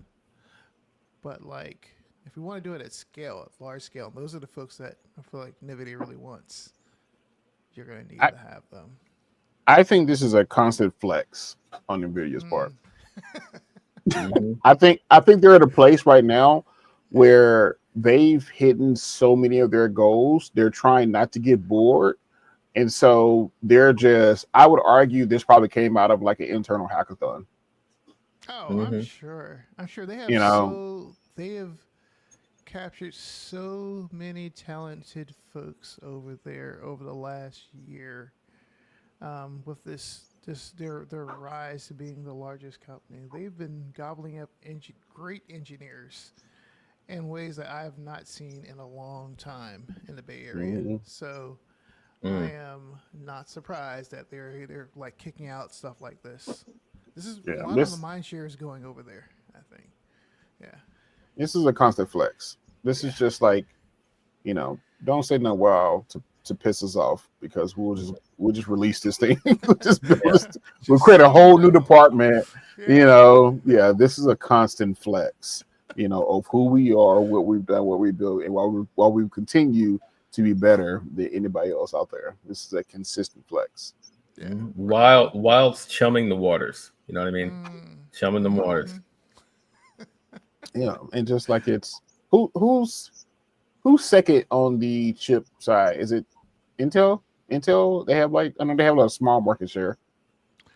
B: But like, if we want to do it at scale, at large scale, those are the folks that I feel like NVIDIA really wants. You're going to need to have them.
A: I think this is a constant flex on NVIDIA's part. I think they're at a place right now where they've hidden so many of their goals. They're trying not to get bored. And so they're just, I would argue this probably came out of like an internal hackathon.
B: Oh, I'm sure they have,
A: you know,
B: they have captured so many talented folks over there over the last year, with their rise to being the largest company. They've been gobbling up great engineers in ways that I have not seen in a long time in the Bay Area. So I am not surprised that they're like kicking out stuff like this. This is a lot of the mind share is going over there, I think. Yeah.
A: This is a constant flex. This is just like, you know, don't say no wow to piss us off, because we'll just release this thing. We'll create a whole new department. You know, this is a constant flex, you know, of who we are, what we've done, what we built, and while we continue to be better than anybody else out there. This is a consistent flex.
C: Yeah. Whilst chumming the waters. You know what I mean? Chumming the waters.
A: Yeah, and just like it's who's second on the chip side? Is it Intel? Intel, they have like, I know they have a small market share.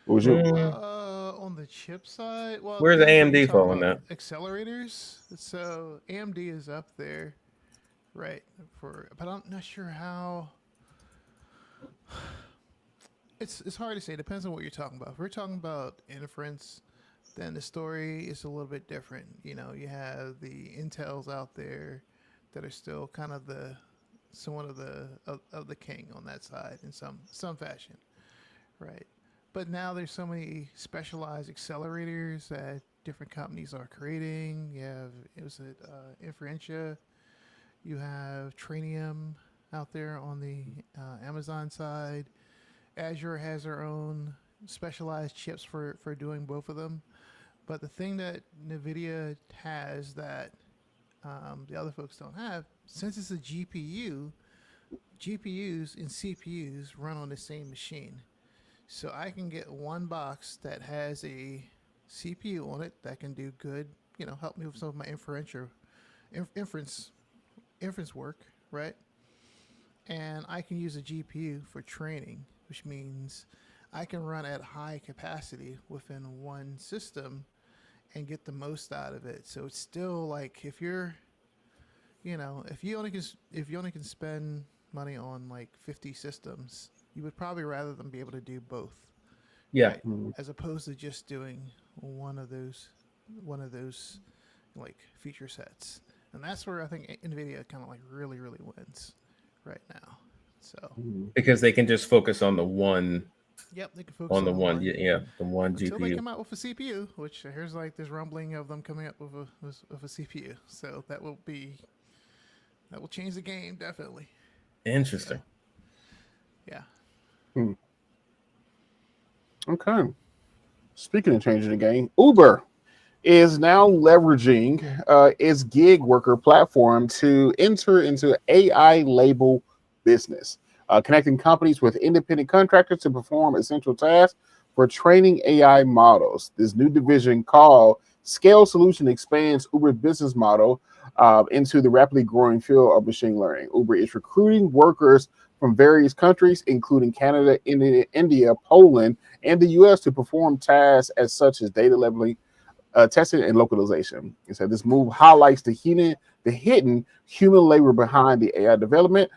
A: What was you?
B: On the chip side, well,
C: where's AMD falling now?
B: Accelerators. So AMD is up there, right? But I'm not sure how. It's hard to say. It depends on what you're talking about. If we're talking about inference, then the story is a little bit different. You know, you have the Intels out there that are still kind of somewhat of the king on that side in some fashion, right? But now there's so many specialized accelerators that different companies are creating. You have Inferentia, you have Trainium out there on the Amazon side. Azure has their own specialized chips for doing both of them. But the thing that NVIDIA has that the other folks don't have, since it's a GPU, GPUs and CPUs run on the same machine. So I can get one box that has a CPU on it that can do good, you know, help me with some of my inference work, right? And I can use a GPU for training, which means I can run at high capacity within one system and get the most out of it. So it's still like, if you're, you know, if you only can spend money on like 50 systems, you would probably rather them be able to do both.
C: Yeah.
B: Right? As opposed to just doing one of those like feature sets. And that's where I think NVIDIA kind of like really, really wins right now. So
C: because they can just focus on the one.
B: Yep, they can focus
C: on the one.
B: Yeah,
C: the one
B: until
C: GPU.
B: they come out with a CPU, which here's like this rumbling of them coming up with a CPU. So that will change the game definitely.
C: Interesting.
B: Yeah.
A: Okay. Speaking of changing the game, Uber is now leveraging its gig worker platform to enter into AI label business, connecting companies with independent contractors to perform essential tasks for training AI models. This new division called scale solution expands Uber's business model into the rapidly growing field of machine learning. Uber is recruiting workers from various countries, including Canada, India, Poland, and the U.S., to perform tasks as such as data labeling, testing, and localization. He said this move highlights the hidden human labor behind the AI development.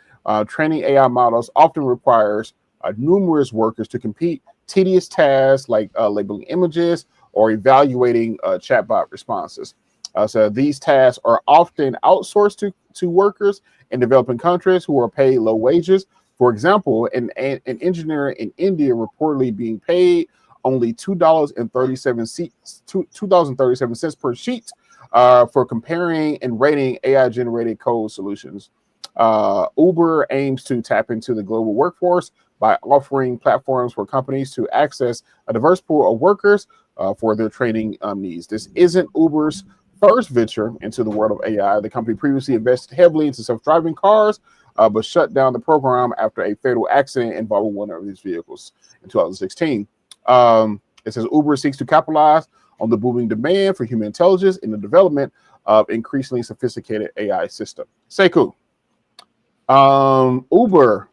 A: Training AI models often requires numerous workers to complete tedious tasks like labeling images or evaluating chatbot responses. So these tasks are often outsourced to workers in developing countries who are paid low wages. For example, an engineer in India reportedly being paid only $2.37 per sheet for comparing and rating AI-generated code solutions. Uber aims to tap into the global workforce by offering platforms for companies to access a diverse pool of workers for their training needs. This isn't Uber's first venture into the world of AI. The company previously invested heavily into self-driving cars, but shut down the program after a fatal accident involving one of these vehicles in 2016. It says Uber seeks to capitalize on the booming demand for human intelligence in the development of increasingly sophisticated AI systems. Sekou, Uber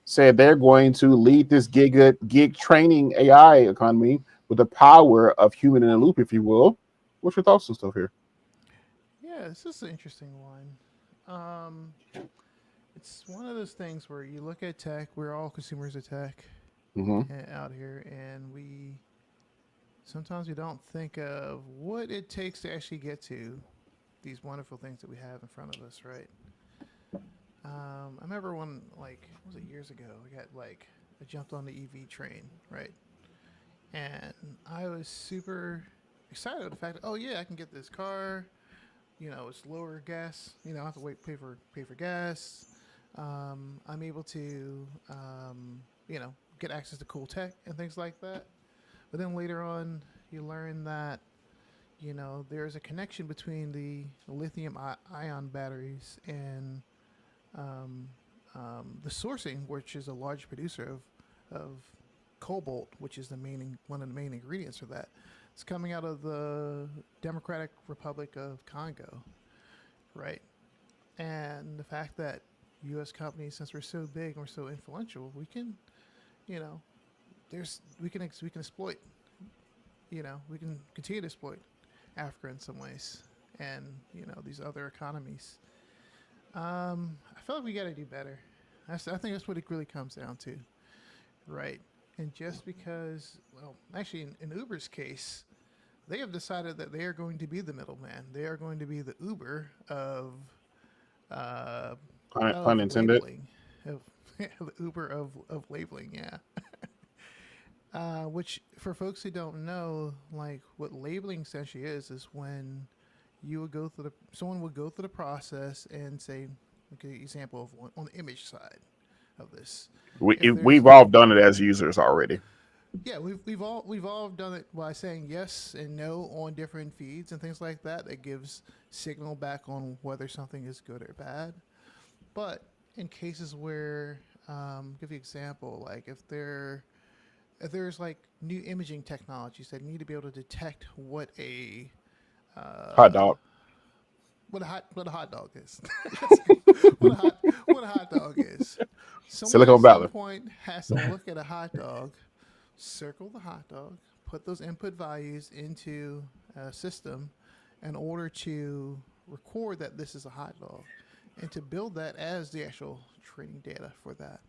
A: said they're going to lead this gig training AI economy with the power of human in the loop, if you will. What's your thoughts and stuff here?
B: Yeah, this is an interesting one. Um, it's one of those things where you look at tech. We're all consumers of tech
A: Mm-hmm.
B: out here, and we sometimes we don't think of what it takes to actually get to these wonderful things that we have in front of us, right? I remember when, like, what was it, years ago? I jumped on the EV train, right? And I was super excited with the fact that, oh yeah, I can get this car. It's lower gas. I don't have to pay for gas. I'm able to, get access to cool tech and things like that. But then later on, you learn that there's a connection between the lithium ion batteries and um, the sourcing, which is a large producer of cobalt, which is one of the main ingredients for that. It's coming out of the Democratic Republic of Congo, right? And the fact that U.S. companies, since we're so big and we're so influential, we can, you know, we can exploit, we can continue to exploit Africa in some ways, and these other economies. I feel like we got to do better. I think that's what it really comes down to, right? And just because, well, actually, in Uber's case, they have decided that they are going to be the middleman. They are going to be the Uber uh,
A: Pun
B: of
A: intended.
B: labeling, of the Uber of labeling. Yeah. Which for folks who don't know, like what labeling essentially is when someone would go through the process and say, okay, example of on the image side of this. If there's
A: We've all done it as users already.
B: Yeah, we've all done it by saying yes and no on different feeds and things like that. That gives signal back on whether something is good or bad. But in cases where, give you an example, like if there's like new imaging technologies that need to be able to detect
A: Hot
B: uh,
A: dog.
B: what a hot dog is, what a hot dog is. Someone at
A: Silicon
B: some
A: Valley.
B: point has to look at a hot dog, circle the hot dog, put those input values into a system in order to record that this is a hot dog and to build that as the actual training data for that.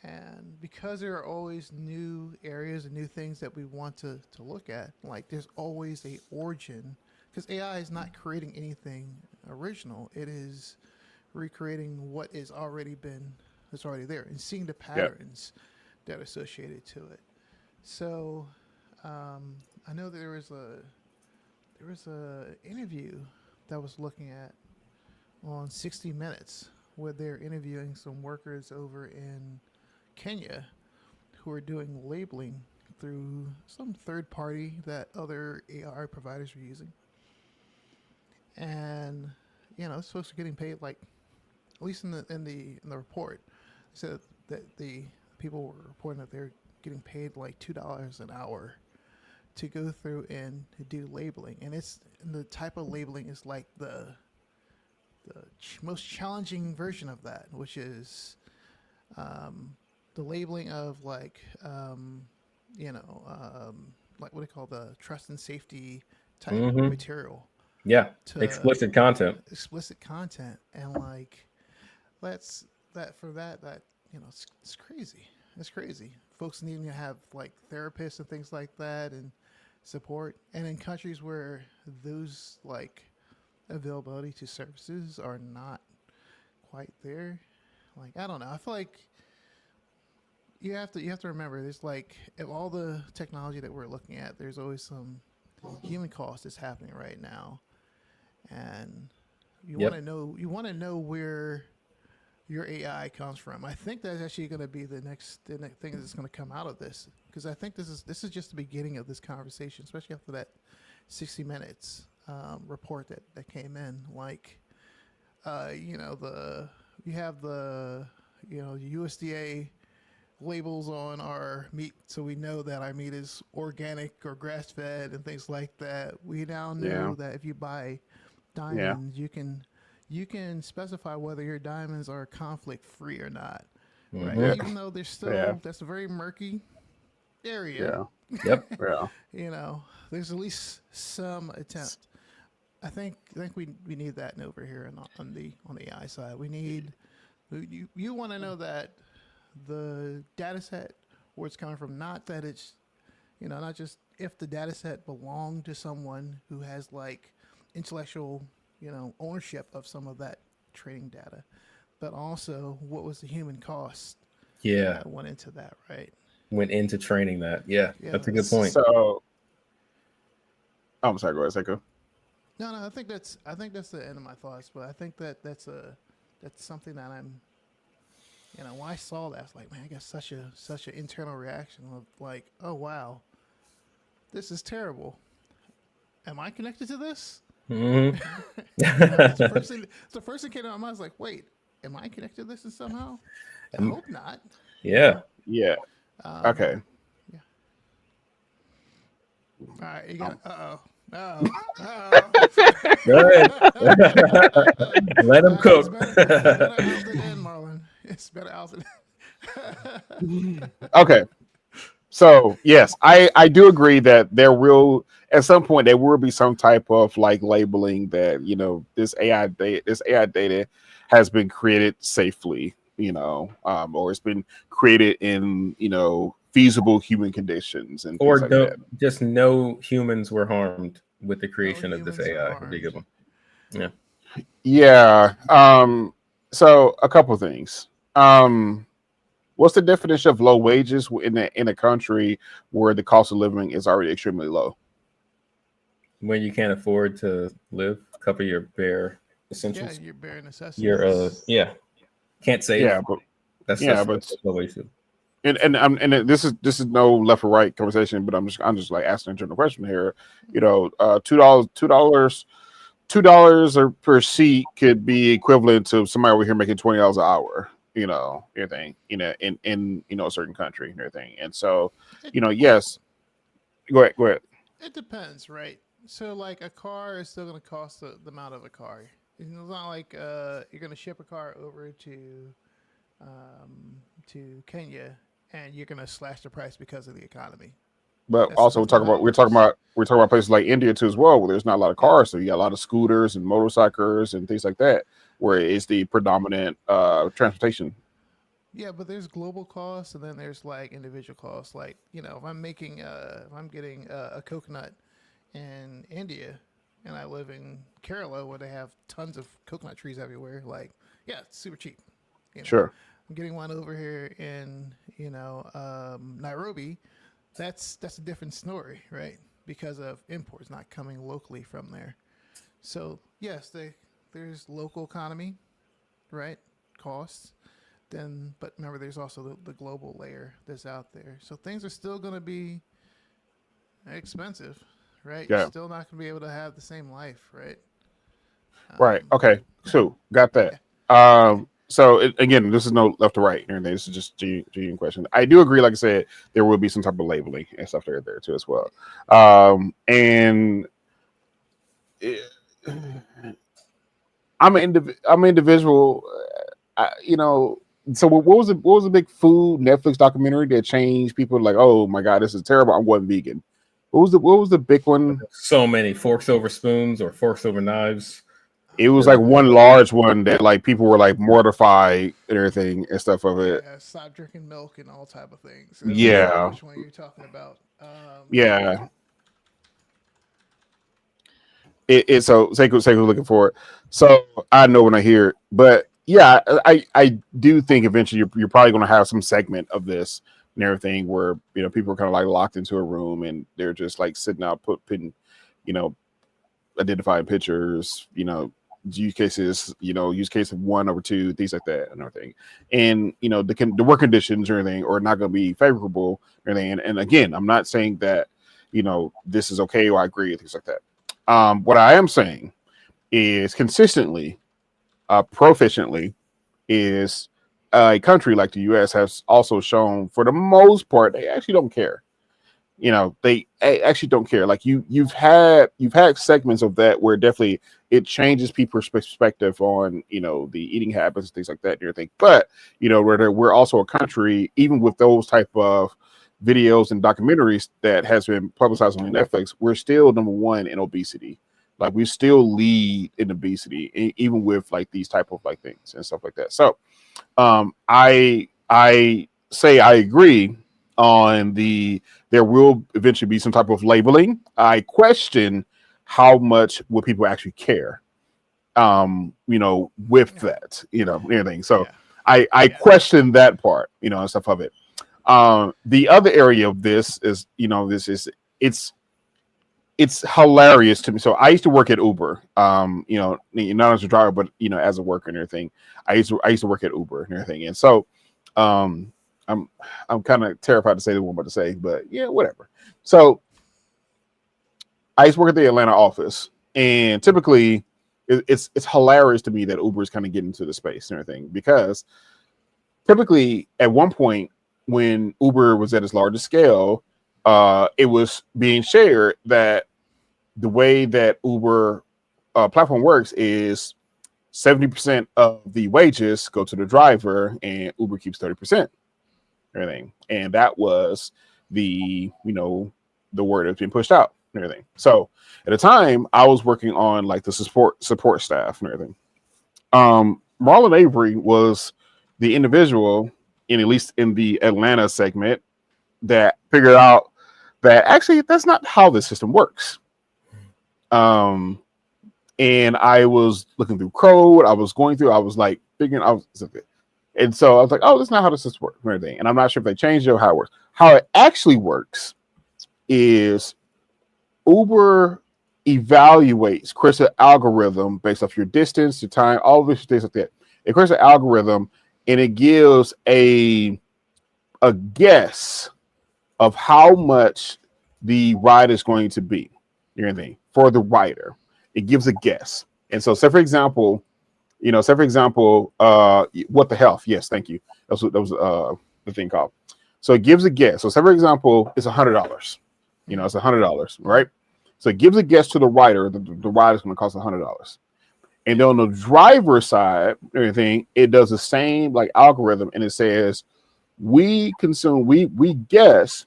B: And because there are always new areas and new things that we want to look at, like there's always a origin, because AI is not creating anything original. It is recreating what is already been that's already there and seeing the
A: Yep.
B: patterns that are associated to it. So I know that there was a interview that was looking at on 60 Minutes where they're interviewing some workers over in Kenya who are doing labeling through some third party that other AI providers are using, and those folks are getting paid like, at least in the report, said that the people were reporting that they're getting paid like $2 an hour to go through and do labeling, and the type of labeling is like the most challenging version of that, which is the labeling of like like what do you call the trust and safety type
C: Mm-hmm.
B: material
C: Yeah.
B: to
C: Explicit content.
B: explicit content, and like that it's crazy. It's crazy. Folks needing to have like therapists and things like that and support, and in countries where those like availability to services are not quite there, like I don't know, I feel like you have to remember there's like of all the technology that we're looking at, there's always some human cost that's happening right now, and
C: Yep.
B: you want to know where your AI comes from. I think that's actually going to be the next thing that's going to come out of this, because I think this is just the beginning of this conversation, especially after that 60 Minutes report that came in. Like, you have the USDA labels on our meat, so we know that our meat is organic or grass fed and things like that. We now
A: Yeah.
B: know that if you buy
A: Yeah.
B: diamonds, you can specify whether your diamonds are conflict free or not, right?
C: Mm-hmm.
B: Even though there's
A: Yeah.
B: still that's a very murky area.
A: Yeah.
C: Yep.
A: Yeah.
B: There's at least some attempt. I think we need that over here on the AI side. We need you want to know that the data set, where it's coming from, not that it's not just if the data set belonged to someone who has like intellectual ownership of some of that training data, but also what was the human cost
C: Yeah.
B: that went into that, right?
C: Went into training that. Yeah.
B: Yeah.
C: That's a good point.
A: So, I'm sorry. Go ahead, Sekou.
B: No, I think that's the end of my thoughts, but I think that's something that I'm when I saw that, I was like, man, I got such an internal reaction of like, oh wow, this is terrible. Am I connected to this?
C: Mm-hmm.
B: It's the first thing came to my mind. I was like, wait, am I connected to this in somehow? I hope not.
C: Yeah.
A: Yeah.
B: Um,
A: Okay.
B: Yeah. All right. You got. Uh oh.
C: Go ahead. Let him cook.
B: It's better out than in, Marlon. It's better out than.
A: Okay. So yes, I do agree that there will at some point there will be some type of like labeling that this AI data has been created safely, or it's been created in feasible human conditions and
C: Or
A: things like that.
C: just no humans were harmed with the
B: No
C: creation of this
B: humans are
C: AI. Would be a good one. Yeah.
A: Yeah. So a couple of things. What's the definition of low wages in a country where the cost of living is already extremely low?
C: When you can't afford to live, cover your bare essentials.
B: Yeah, your bare necessities.
C: You're can't save.
A: Yeah, but
C: That's low wage too.
A: and this is no left or right conversation, but I'm just like asking a general question here. $2 per seat could be equivalent to somebody over here making $20 an hour. Everything in a certain country and everything, and so yes. Go ahead.
B: It depends, right? So, like, a car is still going to cost the amount of a car. It's not like you're going to ship a car over to Kenya and you're going to slash the price because of the economy.
A: But also we're talking about places like India too as well, where there's not a lot of cars, so you got a lot of scooters and motorcycles and things like that, where it's the predominant transportation.
B: Yeah, but there's global costs, and then there's like individual costs. Like if I'm getting a coconut in India, and I live in Kerala where they have tons of coconut trees everywhere. Like, yeah, it's super cheap.
A: Sure.
B: I'm getting one over here in Nairobi. That's a different story, right? Because of imports not coming locally from there. So yes, there's local economy, right? Costs. But remember, there's also the global layer that's out there. So things are still going to be expensive, right?
A: Yeah.
B: You're still not going to be able to have the same life, right?
A: Right. Okay. So got that. Again, this is no left to right or anything. This is just genuine question. I do agree, like I said, there will be some type of labeling and stuff there too as well. I'm an individual. So what was the big food Netflix documentary that changed people? Like, oh my god, this is terrible. I'm going vegan. What was the big one?
C: So many forks over spoons or forks over knives.
A: It was like one large one that like people were like mortified and everything and stuff of it.
B: Yeah, stop drinking milk and all type of things.
A: Yeah.
B: Which one you're talking about?
A: Yeah. So Sekou looking for it. So I know when I hear it, but yeah, I do think eventually you're probably going to have some segment of this and everything where people are kind of like locked into a room and they're just like sitting out putting identifying pictures, use cases, use case of 1/2, things like that and everything, and the work conditions or anything are not going to be favorable or anything. And again, I'm not saying that this is okay or I agree with things like that. What I am saying is consistently, proficiently, is a country like the U.S. has also shown, for the most part, they actually don't care. They actually don't care. Like you've had segments of that where definitely it changes people's perspective on the eating habits and things like that and everything. But we're also a country, even with those type of videos and documentaries that has been publicized on Netflix, we're still number one in obesity. Like we still lead in obesity, even with like these type of like things and stuff like that. So I say I agree on there will eventually be some type of labeling. I question how much will people actually care with that, anything. So I question that part, and stuff of it. The other area of this is, it's hilarious to me. So I used to work at Uber, not as a driver, but as a worker and everything. I used to work at Uber and everything. And so I'm kind of terrified to say what I'm about to say, but yeah, whatever. So I used to work at the Atlanta office, and typically it's hilarious to me that Uber is kind of getting into the space and everything, because typically at one point when Uber was at its largest scale, it was being shared that the way that Uber platform works is 70% of the wages go to the driver and Uber keeps 30%. Everything. And that was the word that's been pushed out and everything. So at the time I was working on like the support staff and everything. Marlon Avery was the individual, at least in the Atlanta segment, that figured out that actually that's not how the system works. And I was looking through code. I was like figuring out. And so I was like, oh, that's not how the system works and everything. And I'm not sure if they changed it or how it works. How it actually works is Uber evaluates, creates an algorithm based off your distance, your time, all of these things like that. It creates an algorithm and it gives a guess of how much the ride is going to be, for the rider. It gives a guess. And so say for example, what the health? Yes, thank you. That was the thing called. So it gives a guess. So say for example, it's $100. It's $100, right? So it gives a guess to the rider. The ride is going to cost $100. And then on the driver's side, everything, it does the same like algorithm, and it says we guess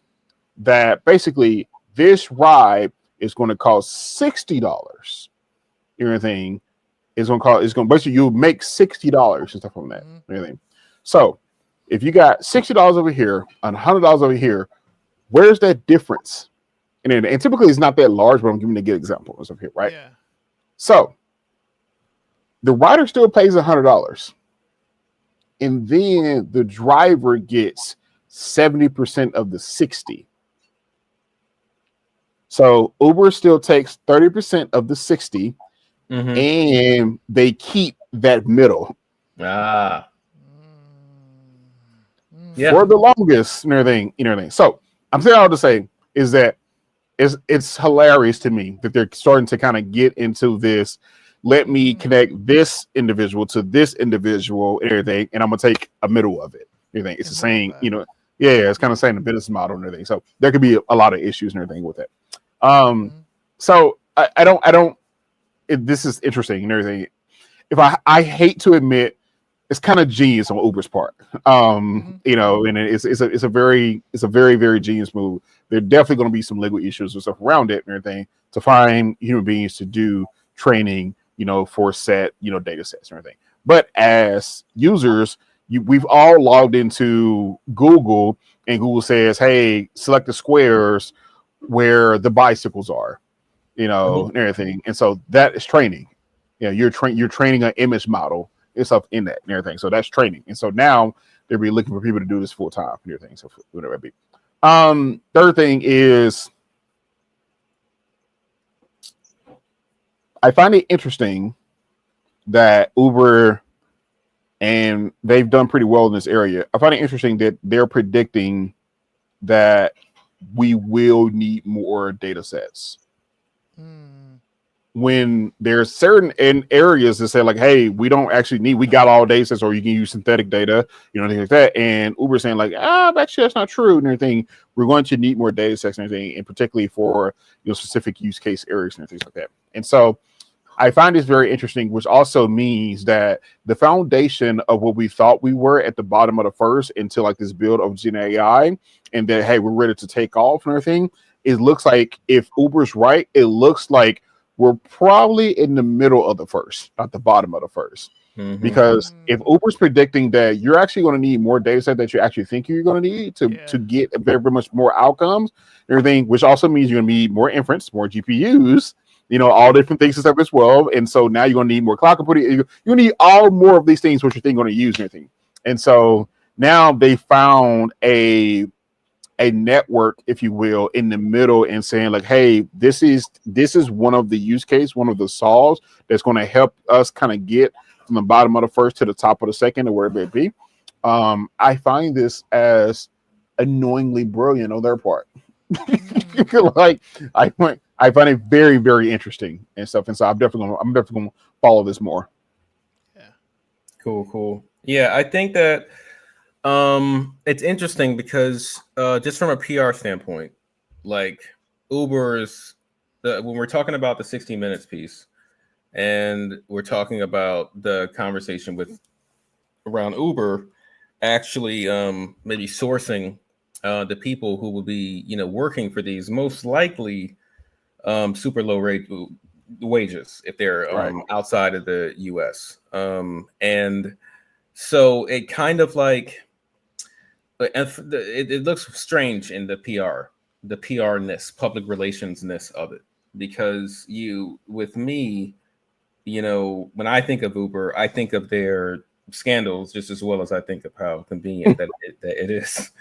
A: that basically this ride is going to cost $60. Everything is going to basically you make $60 and stuff from that. Everything. So if you got $60 over here and $100 over here, where's that difference? And typically it's not that large, but I'm giving a good example of stuff here, right?
B: Yeah.
A: So the rider still pays $100, and then the driver gets 70% of the 60. So Uber still takes 30% of the 60, and they keep that middle.
C: Yeah.
A: For the longest and everything. So I'm saying all to say is that it's hilarious to me that they're starting to kind of get into this let me connect this individual to this individual and everything, and I'm gonna take a middle of it. Everything. It's the same, yeah, it's kind of saying the business model and everything. So there could be a lot of issues and everything with it. So I don't. This is interesting and everything. If I hate to admit, it's kind of genius on Uber's part. And it's a very very genius move. There are definitely going to be some legal issues and stuff around it and everything to find human beings to do training, for set, data sets and everything. But as users, we've all logged into Google, and Google says, "Hey, select the squares where the bicycles are," and everything. And so that is training. You're training an image model and stuff in that and everything. So that's training. And so now they'll be looking for people to do this full time and everything. So whatever it be. Third thing is, I find it interesting that Uber, and they've done pretty well in this area. I find it interesting that they're predicting that we will need more data sets. When there's certain areas that say like, hey, we don't actually need, we got all data sets, or you can use synthetic data, things like that. And Uber saying like, actually that's not true and everything. We're going to need more data sets and everything, and particularly for specific use case areas and things like that. And so I find this very interesting, which also means that the foundation of what we thought we were at the bottom of the first until like this build of GenAI, and that, hey, we're ready to take off and everything, it looks like, if Uber's right, it looks like we're probably in the middle of the first, not the bottom of the first. Because if Uber's predicting that you're actually going to need more data set that you actually think you're going to need to get very, very much more outcomes, everything, which also means you're going to need more inference, more GPUs, all different things and stuff as well. And so now you're going to need more cloud computing. You need all more of these things which you're going to use and everything. And so now they found a network, if you will, in the middle, and saying like, hey, this is one of the use case, one of the solves that's going to help us kind of get from the bottom of the first to the top of the second, or wherever it be. I find this as annoyingly brilliant on their part. Like I find it very, very interesting and stuff. And so I'm definitely gonna follow this more.
C: Yeah. Cool. Yeah, I think that it's interesting because just from a PR standpoint, like Uber's, when we're talking about the 60 Minutes piece, and we're talking about the conversation around Uber actually maybe sourcing the people who will be working for these, most likely super low rate wages if they're outside of the US. And so it kind of like it looks strange in the PR-ness, public relations-ness of it, because with me, when I think of Uber, I think of their scandals just as well as I think of how convenient that it is,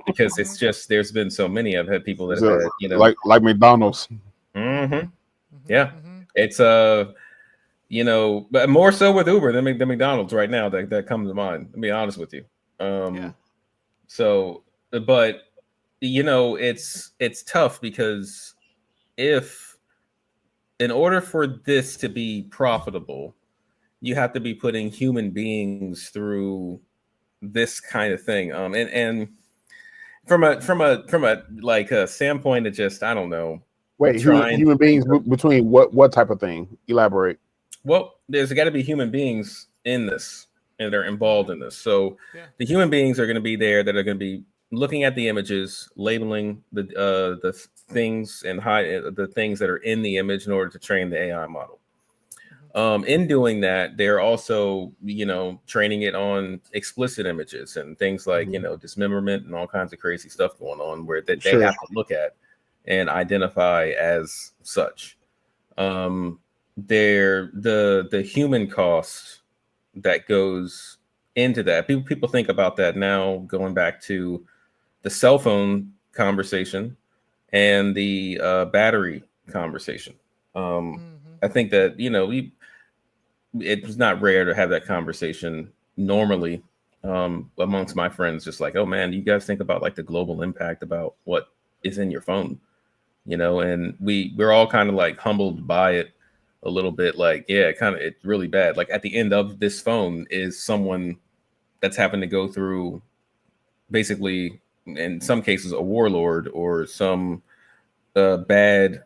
C: because it's just, there's been so many. I've had people that have had,
A: like McDonald's.
C: Yeah, it's but more so with Uber than McDonald's right now that comes to mind, to be honest with you. So, but it's tough, because in order for this to be profitable, you have to be putting human beings through this kind of thing. And from a like a standpoint of just, I don't know.
A: Wait, human beings between what type of thing? Elaborate.
C: Well, there's got to be human beings in this, and they're involved in this. So the human beings are going to be there that are going to be looking at the images, labeling the things and the things that are in the image in order to train the AI model. In doing that, they're also, training it on explicit images and things like, dismemberment and all kinds of crazy stuff going on where they have to look at and identify as such. The human cost that goes into that. People think about that now, going back to the cell phone conversation and the battery conversation. I think that, it's not rare to have that conversation normally amongst my friends, just like, oh man, you guys think about like the global impact about what is in your phone, and we're all kind of like humbled by it. a little bit like, yeah, kind of, it's really bad. Like at the end of this phone is someone that's having to go through basically, in some cases, a warlord or some bad,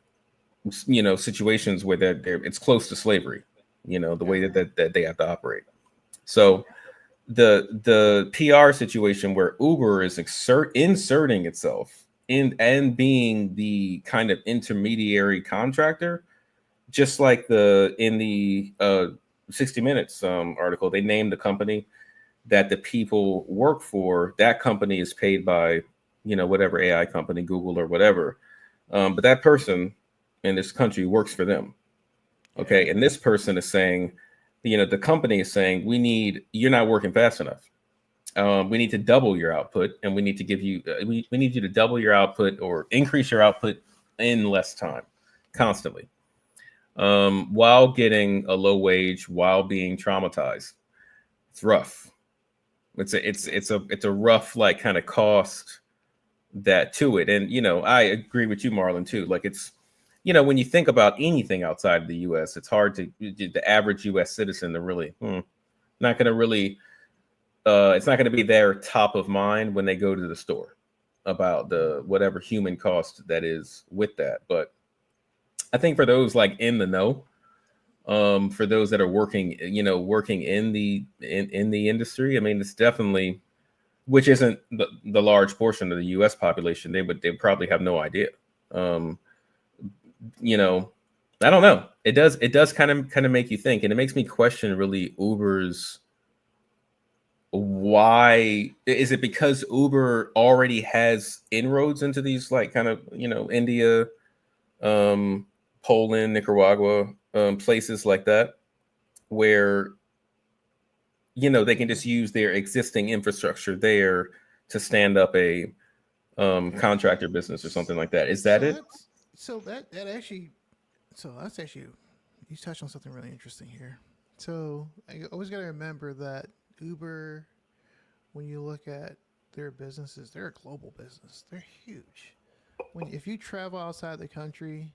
C: situations where it's close to slavery, the way that they have to operate. So the PR situation where Uber is inserting itself in and being the kind of intermediary contractor, just like in the 60 Minutes article, they named the company that the people work for. That company is paid by, whatever AI company, Google or whatever. But that person in this country works for them. Okay. And this person is saying, the company is saying, you're not working fast enough. We need to double your output, and we need to give you, we need you to double your output or increase your output in less time constantly, while getting a low wage, while being traumatized. It's rough. It's a rough, like, kind of cost that to it. And, I agree with you, Marlon, too. Like, it's, when you think about anything outside of the US, it's hard the average US citizen to really, not going to really, it's not going to be their top of mind when they go to the store about the whatever human cost that is with that. But I think for those like in the know, for those that are working in the industry, I mean, it's definitely, which isn't the large portion of the U.S. population, they probably have no idea. I don't know. It does kind of make you think, and it makes me question really Uber's. Why is it? Because Uber already has inroads into these, like, kind of, India, Poland, Nicaragua, places like that, where they can just use their existing infrastructure there to stand up a contractor business or something like that. Is that it?
B: That's actually, you touched on something really interesting here. So I always got to remember that Uber, when you look at their businesses, they're a global business. They're huge. If you travel outside the country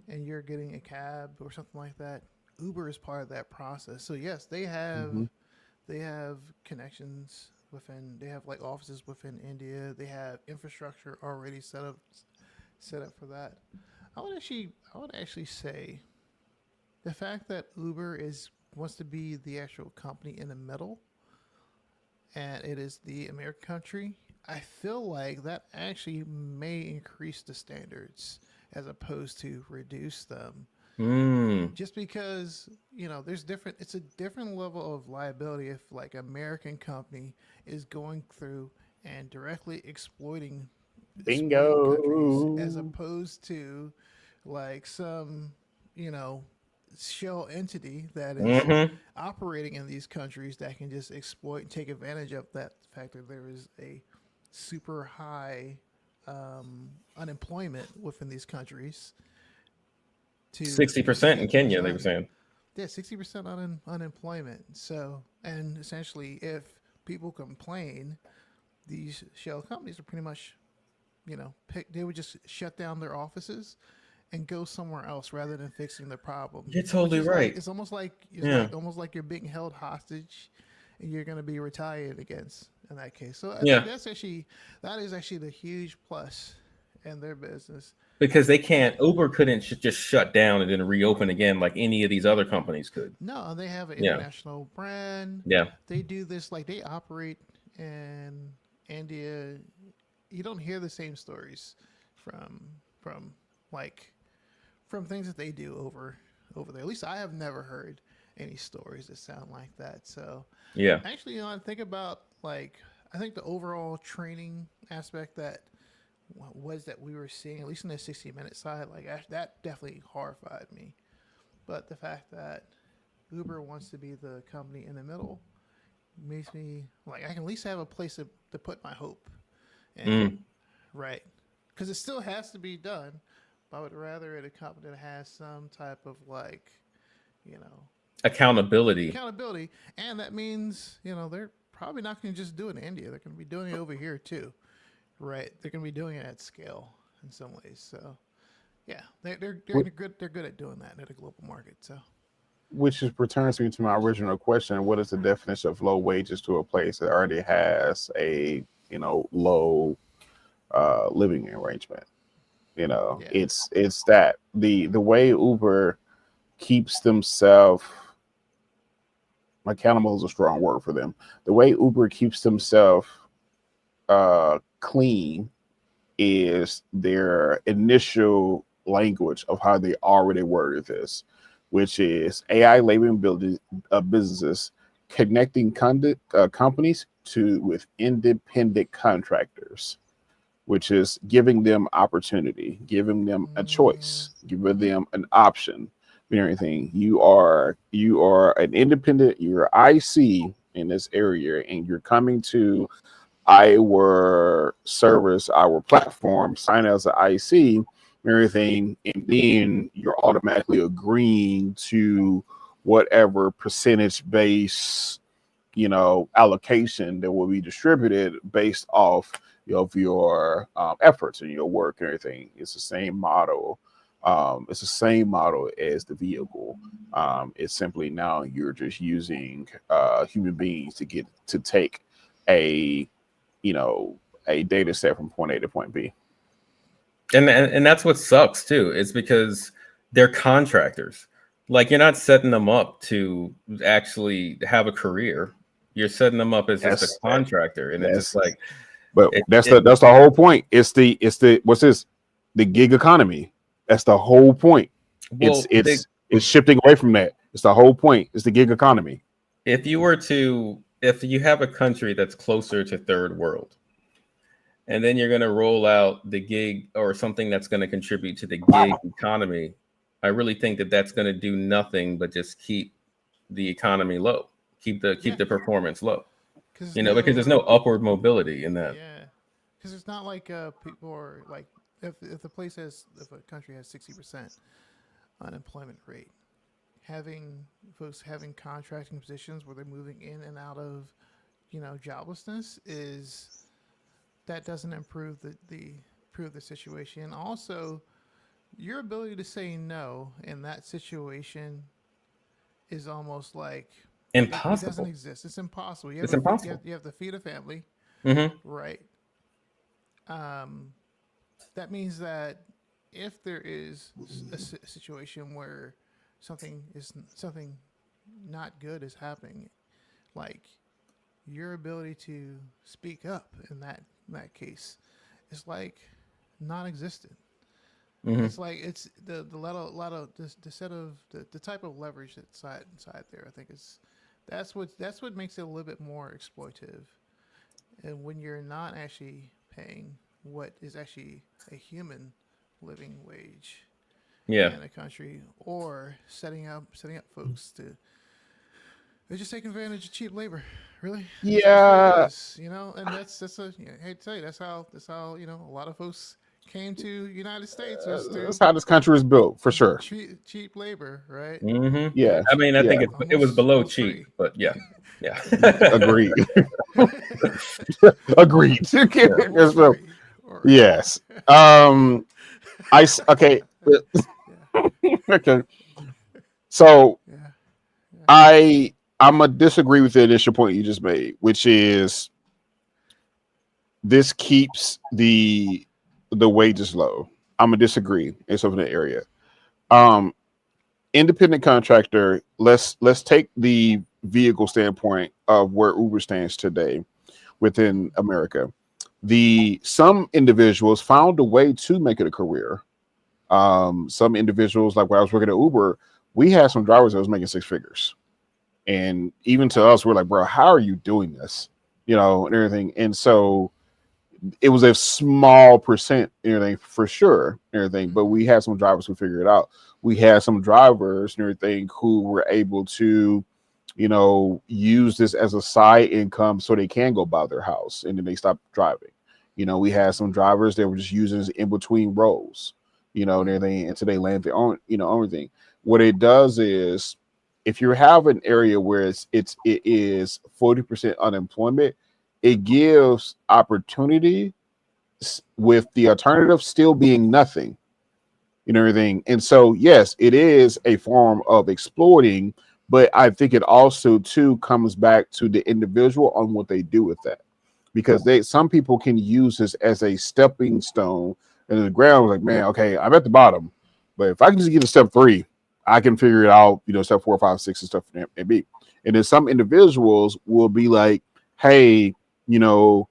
B: and you're getting a cab or something like that, Uber is part of that process. So yes, they have connections within. They have like offices within India. They have infrastructure already set up for that. I would actually say the fact that Uber wants to be the actual company in the middle, and it is the American country, I feel like that actually may increase the standards as opposed to reduce them. Just because, it's a different level of liability if, like, American company is going through and directly exploiting countries, as
A: Bingo.
B: opposed to like some, shell entity that is operating in these countries that can just exploit and take advantage of that fact that there is a super high unemployment within these countries.
C: 60% in Kenya, they were saying.
B: Yeah, 60% unemployment. So, and essentially, if people complain, these shell companies are pretty much, they would just shut down their offices and go somewhere else rather than fixing the problem.
C: You're totally right.
B: It's almost like you're being held hostage, and you're going to be retaliated against in that case. So I think that is actually the huge plus in their business.
C: Because they can't, Uber couldn't just shut down and then reopen again like any of these other companies could.
B: No, they have an international brand.
C: Yeah.
B: They do this, like, they operate in India. You don't hear the same stories from things that they do over there. At least I have never heard any stories that sound like that. So
C: yeah,
B: actually, I think about, like, I think the overall training aspect that we were seeing, at least in the 60-minute side, like, that definitely horrified me. But the fact that Uber wants to be the company in the middle makes me, like, I can at least have a place to put my hope. And right, because it still has to be done. But I would rather it a company that has some type of, like,
C: accountability,
B: and that means they're probably not going to just do it in India. They're going to be doing it over here too. Right, they're going to be doing it at scale in some ways. So, Yeah, they're good. They're good at doing that at a global market. So
A: which is returns me to my original question: what is the definition of low wages to a place that already has a low living arrangement?
B: yeah,
A: It's that the way Uber keeps themselves accountable is a strong word for them. The way Uber keeps themselves clean is their initial language of how they already worded this, which is AI labeling businesses connecting companies with independent contractors, which is giving them opportunity, giving them a choice, giving them an option. Everything you are an independent, you're IC in this area, and you're coming to our service, our platform, sign as an IC, and everything, and then you're automatically agreeing to whatever percentage base, allocation that will be distributed based off of your efforts and your work and everything. It's the same model. It's the same model as the vehicle. It's simply now you're just using human beings to take a a data set from point A to point B.
C: And that's what sucks too. It's because they're contractors. Like, you're not setting them up to actually have a career. You're setting them up as just a contractor, and it's just like.
A: But that's the whole point. It's the what's this? The gig economy. That's the whole point.
C: Well,
A: it's shifting away from that. It's the whole point. It's the gig economy.
C: If you have a country that's closer to third world, and then you're going to roll out the gig or something that's going to contribute to the gig economy, I really think that that's going to do nothing but just keep the economy low, keep the performance low. Because there's no upward mobility in that.
B: Yeah, because it's not like people are like if a country has 60% unemployment rate, having folks having contracting positions where they're moving in and out of joblessness that doesn't improve the situation. And also, your ability to say no in that situation is almost like
C: impossible.
B: It doesn't exist. It's impossible.
C: It's impossible.
B: You have to feed a family, right? That means that if there is a situation where something not good is happening, like your ability to speak up in that case is like non-existent. It's like it's the lot of the set of the type of leverage that's inside there. I think that's what makes it a little bit more exploitative. And when you're not actually paying what is actually a human living wage in a country, or setting up folks to they're just taking advantage of cheap labor, really.
A: Yeah,
B: And that's I hate to tell you, that's how a lot of folks came to United States.
A: That's how this country is built, for sure.
B: Cheap labor, right?
A: Yeah,
C: I mean, I think it was below cheap,
B: free.
C: but yeah.
A: Agreed. Agreed. So, yes. Okay. Okay. So I'm gonna disagree with the initial point you just made, which is this keeps the wages low. I'm gonna disagree in some of the area. Independent contractor. Let's take the vehicle standpoint of where Uber stands today within America. Some individuals found a way to make it a career. Some individuals, like when I was working at Uber, we had some drivers that was making six figures, and even to us, we're like, bro, how are you doing this? And everything. And so it was a small percent, everything for sure, everything. But we had some drivers who figured it out. We had some drivers and everything who were able to, use this as a side income so they can go buy their house, and then they stop driving. We had some drivers that were just using this in between roles, and everything until they land their own, own thing. What it does is, if you have an area where it is 40% unemployment, it gives opportunity with the alternative still being nothing. you know, everything. And so, yes, it is a form of exploiting, but I think it also too comes back to the individual on what they do with that, because some people can use this as a stepping stone, and the ground was like, man, okay, I'm at the bottom, but if I can just get to step 3, I can figure it out, you know, step 4, 5, 6, and stuff and be. And then some individuals will be like, hey, you know,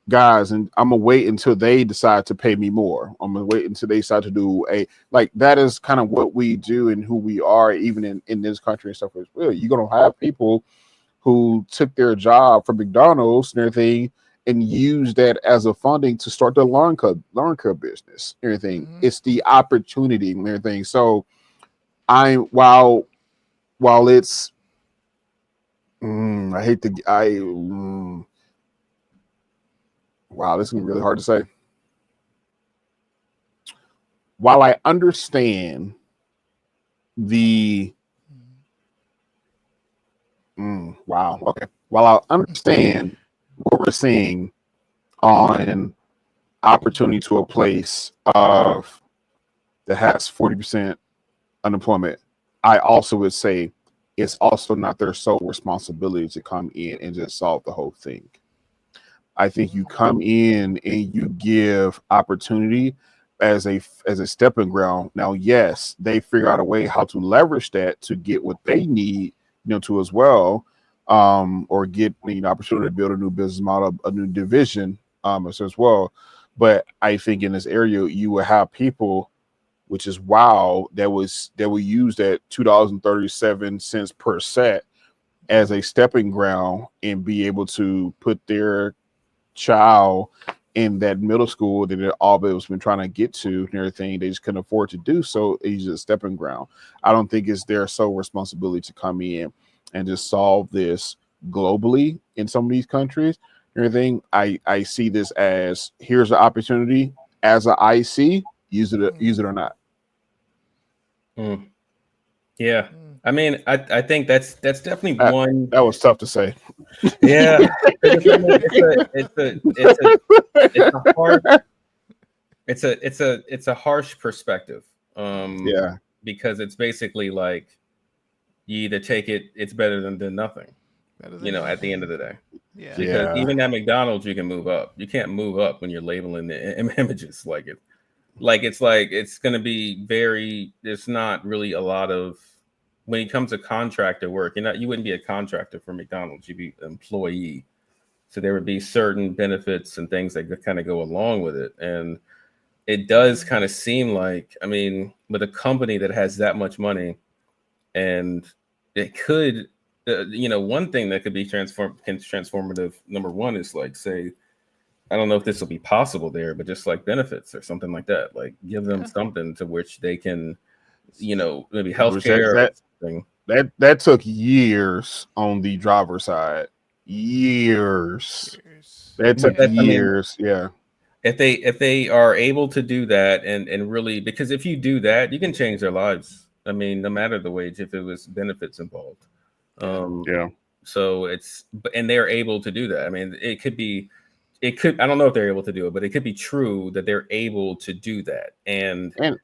A: guys, and I'm gonna wait until they decide to pay me more. I'm gonna wait until they decide to do a, like, that is kind of what we do and who we are, even in this country and stuff as well. You're gonna have people who took their job from McDonald's and everything and used that as a funding to start the learn curve business, everything. It's the opportunity and everything. So I while it's I hate to wow, this is really hard to say. While I understand the wow, okay. While I understand what we're seeing on opportunity to a place of that has 40% unemployment, I also would say it's also not their sole responsibility to come in and just solve the whole thing. I think you come in and you give opportunity as a stepping ground. Now, yes, they figure out a way how to leverage that to get what they need, you know, to as well, or get, you know, opportunity to build a new business model, a new division, as well. But I think in this area, you will have people, which is wow, that will use that $2.37 per set as a stepping ground and be able to put their child in that middle school that they're always been trying to get to and everything. They just couldn't afford to do so. It's just a stepping ground. I don't think it's their sole responsibility to come in and just solve this globally in some of these countries and everything. I see this as, here's an opportunity as an IC, use it or not.
C: Yeah. I mean, I think that's definitely one.
A: That was tough to say.
C: Yeah, it's a harsh perspective.
A: Yeah,
C: because it's basically like you either take it, it's better than nothing. You know, at the end of the day.
B: Yeah.
C: Because even at McDonald's, you can move up. You can't move up when you're labeling the images like it. Like it's going to be very. There's not really a lot of, when it comes to contractor work. You wouldn't be a contractor for McDonald's. You'd be an employee. So there would be certain benefits and things that kind of go along with it. And it does kind of seem like, I mean, with a company that has that much money, and it could, one thing that could be transformative. Number one is, like, say, I don't know if this will be possible there, but just like benefits or something like that, like give them something to which they can, maybe healthcare or something.
A: That took years on the driver side. Years. That took years. Yeah.
C: If they are able to do that and really, because if you do that, you can change their lives. I mean, no matter the wage, if it was benefits involved.
A: Yeah.
C: So and they're able to do that. I mean, I don't know if they're able to do it, but it could be true that they're able to do that. And but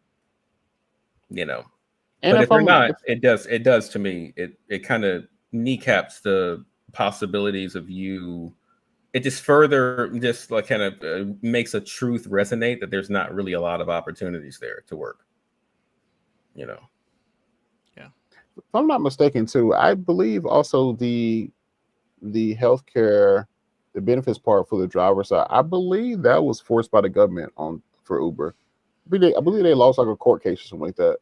C: if they're not, it does to me, it kind of kneecaps the possibilities of you. It just further just like kind of makes a truth resonate that there's not really a lot of opportunities there to work.
B: Yeah.
A: If I'm not mistaken, too, I believe also the healthcare, the benefits part for the driver side, I believe that was forced by the government for Uber. I believe they lost like a court case or something like that,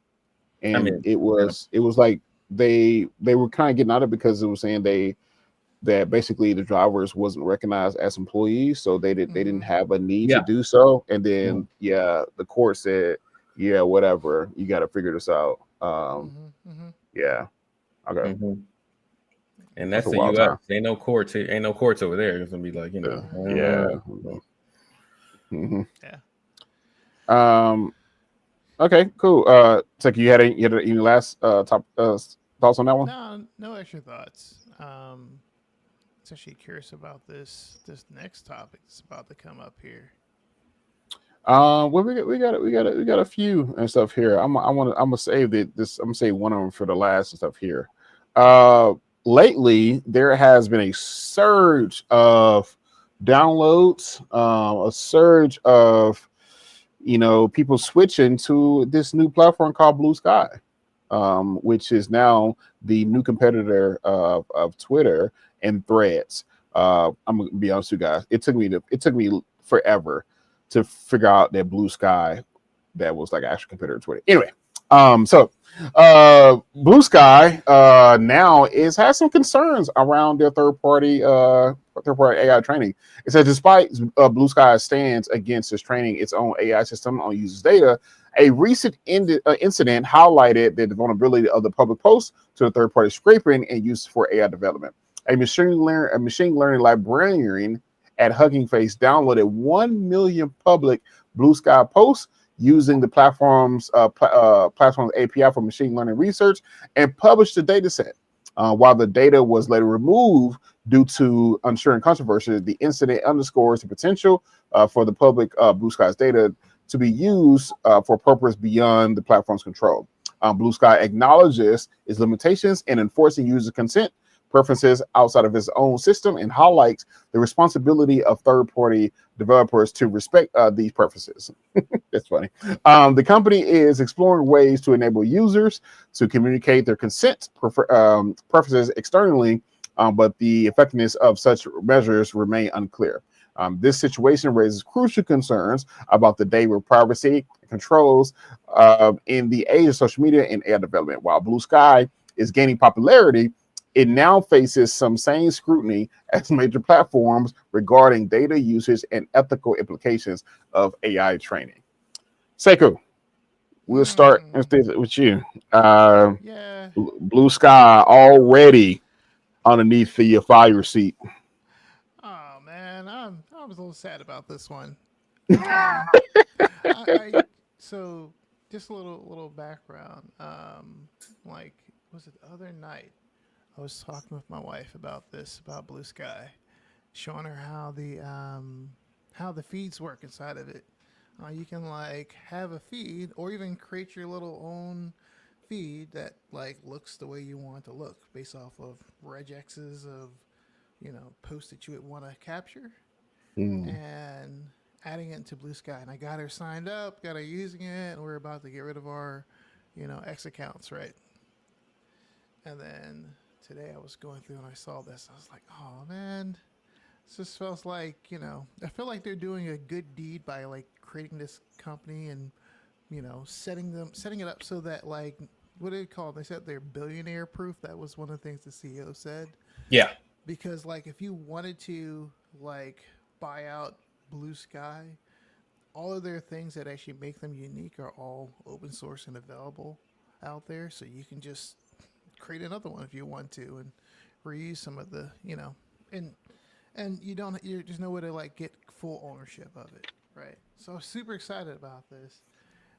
A: and it was like they were kind of getting out of it because it was saying that basically the drivers wasn't recognized as employees, so they didn't have a need to do so. And then the court said, whatever, you got to figure this out. Yeah, okay.
C: And that's the U.S. Time. Ain't no courts over there. It's gonna be like,
A: Okay, cool. Sekou, you had any last top thoughts on that one?
B: No extra thoughts. It's actually curious about this next topic that's about to come up here.
A: Well, we got a few and stuff here. I'm gonna save this. I'm gonna save one of them for the last and stuff here. Uh, Lately there has been a surge of downloads, a surge of people switching to this new platform called Blue Sky, which is now the new competitor of Twitter and Threads. I'm gonna be honest with you guys. It took me forever to figure out that Blue Sky that was like actual competitor to Twitter. Anyway, so Blue Sky now has some concerns around their third party AI training. It says despite Blue Sky's stance against its training its own AI system on users' data, a recent incident highlighted the vulnerability of the public post to the third-party scraping and use for AI development. A machine learning librarian at Hugging Face downloaded 1 million public Blue Sky posts using the platform's API for machine learning research and published the data set. While the data was later removed due to ensuring controversy, the incident underscores the potential for the public Blue Sky's data to be used for purpose beyond the platform's control. Blue Sky acknowledges its limitations in enforcing user consent preferences outside of its own system and highlights the responsibility of third-party developers to respect these preferences. That's funny. The company is exploring ways to enable users to communicate their consent preferences externally, but the effectiveness of such measures remain unclear. This situation raises crucial concerns about the data privacy controls in the age of social media and AI development. While Blue Sky is gaining popularity, it now faces some same scrutiny as major platforms regarding data usage and ethical implications of AI training. Sekou, we'll start with you.
B: Yeah.
A: Blue Sky already underneath the fire seat.
B: Oh man, I was a little sad about this one. Um, I so just a little background. Like was it the other night? I was talking with my wife about this about Blue Sky, showing her how the feeds work inside of it. You can like have a feed or even create your little own feed that like looks the way you want it to look based off of regexes of posts that you would want to capture
A: Mm.
B: and adding it into Blue Sky. And I got her signed up, got her using it, and we're about to get rid of our X accounts, right? And then today I was going through and I saw this. I was like, oh man, this just feels like, I feel like they're doing a good deed by like creating this company and, setting it up so that like, what do they call it? They said they're billionaire proof. That was one of the things the CEO said.
C: Yeah.
B: Because like if you wanted to like buy out Blue Sky, all of their things that actually make them unique are all open source and available out there. So you can just create another one if you want to and reuse some of the and there's no way to like get full ownership of it, right? So I was super excited about this.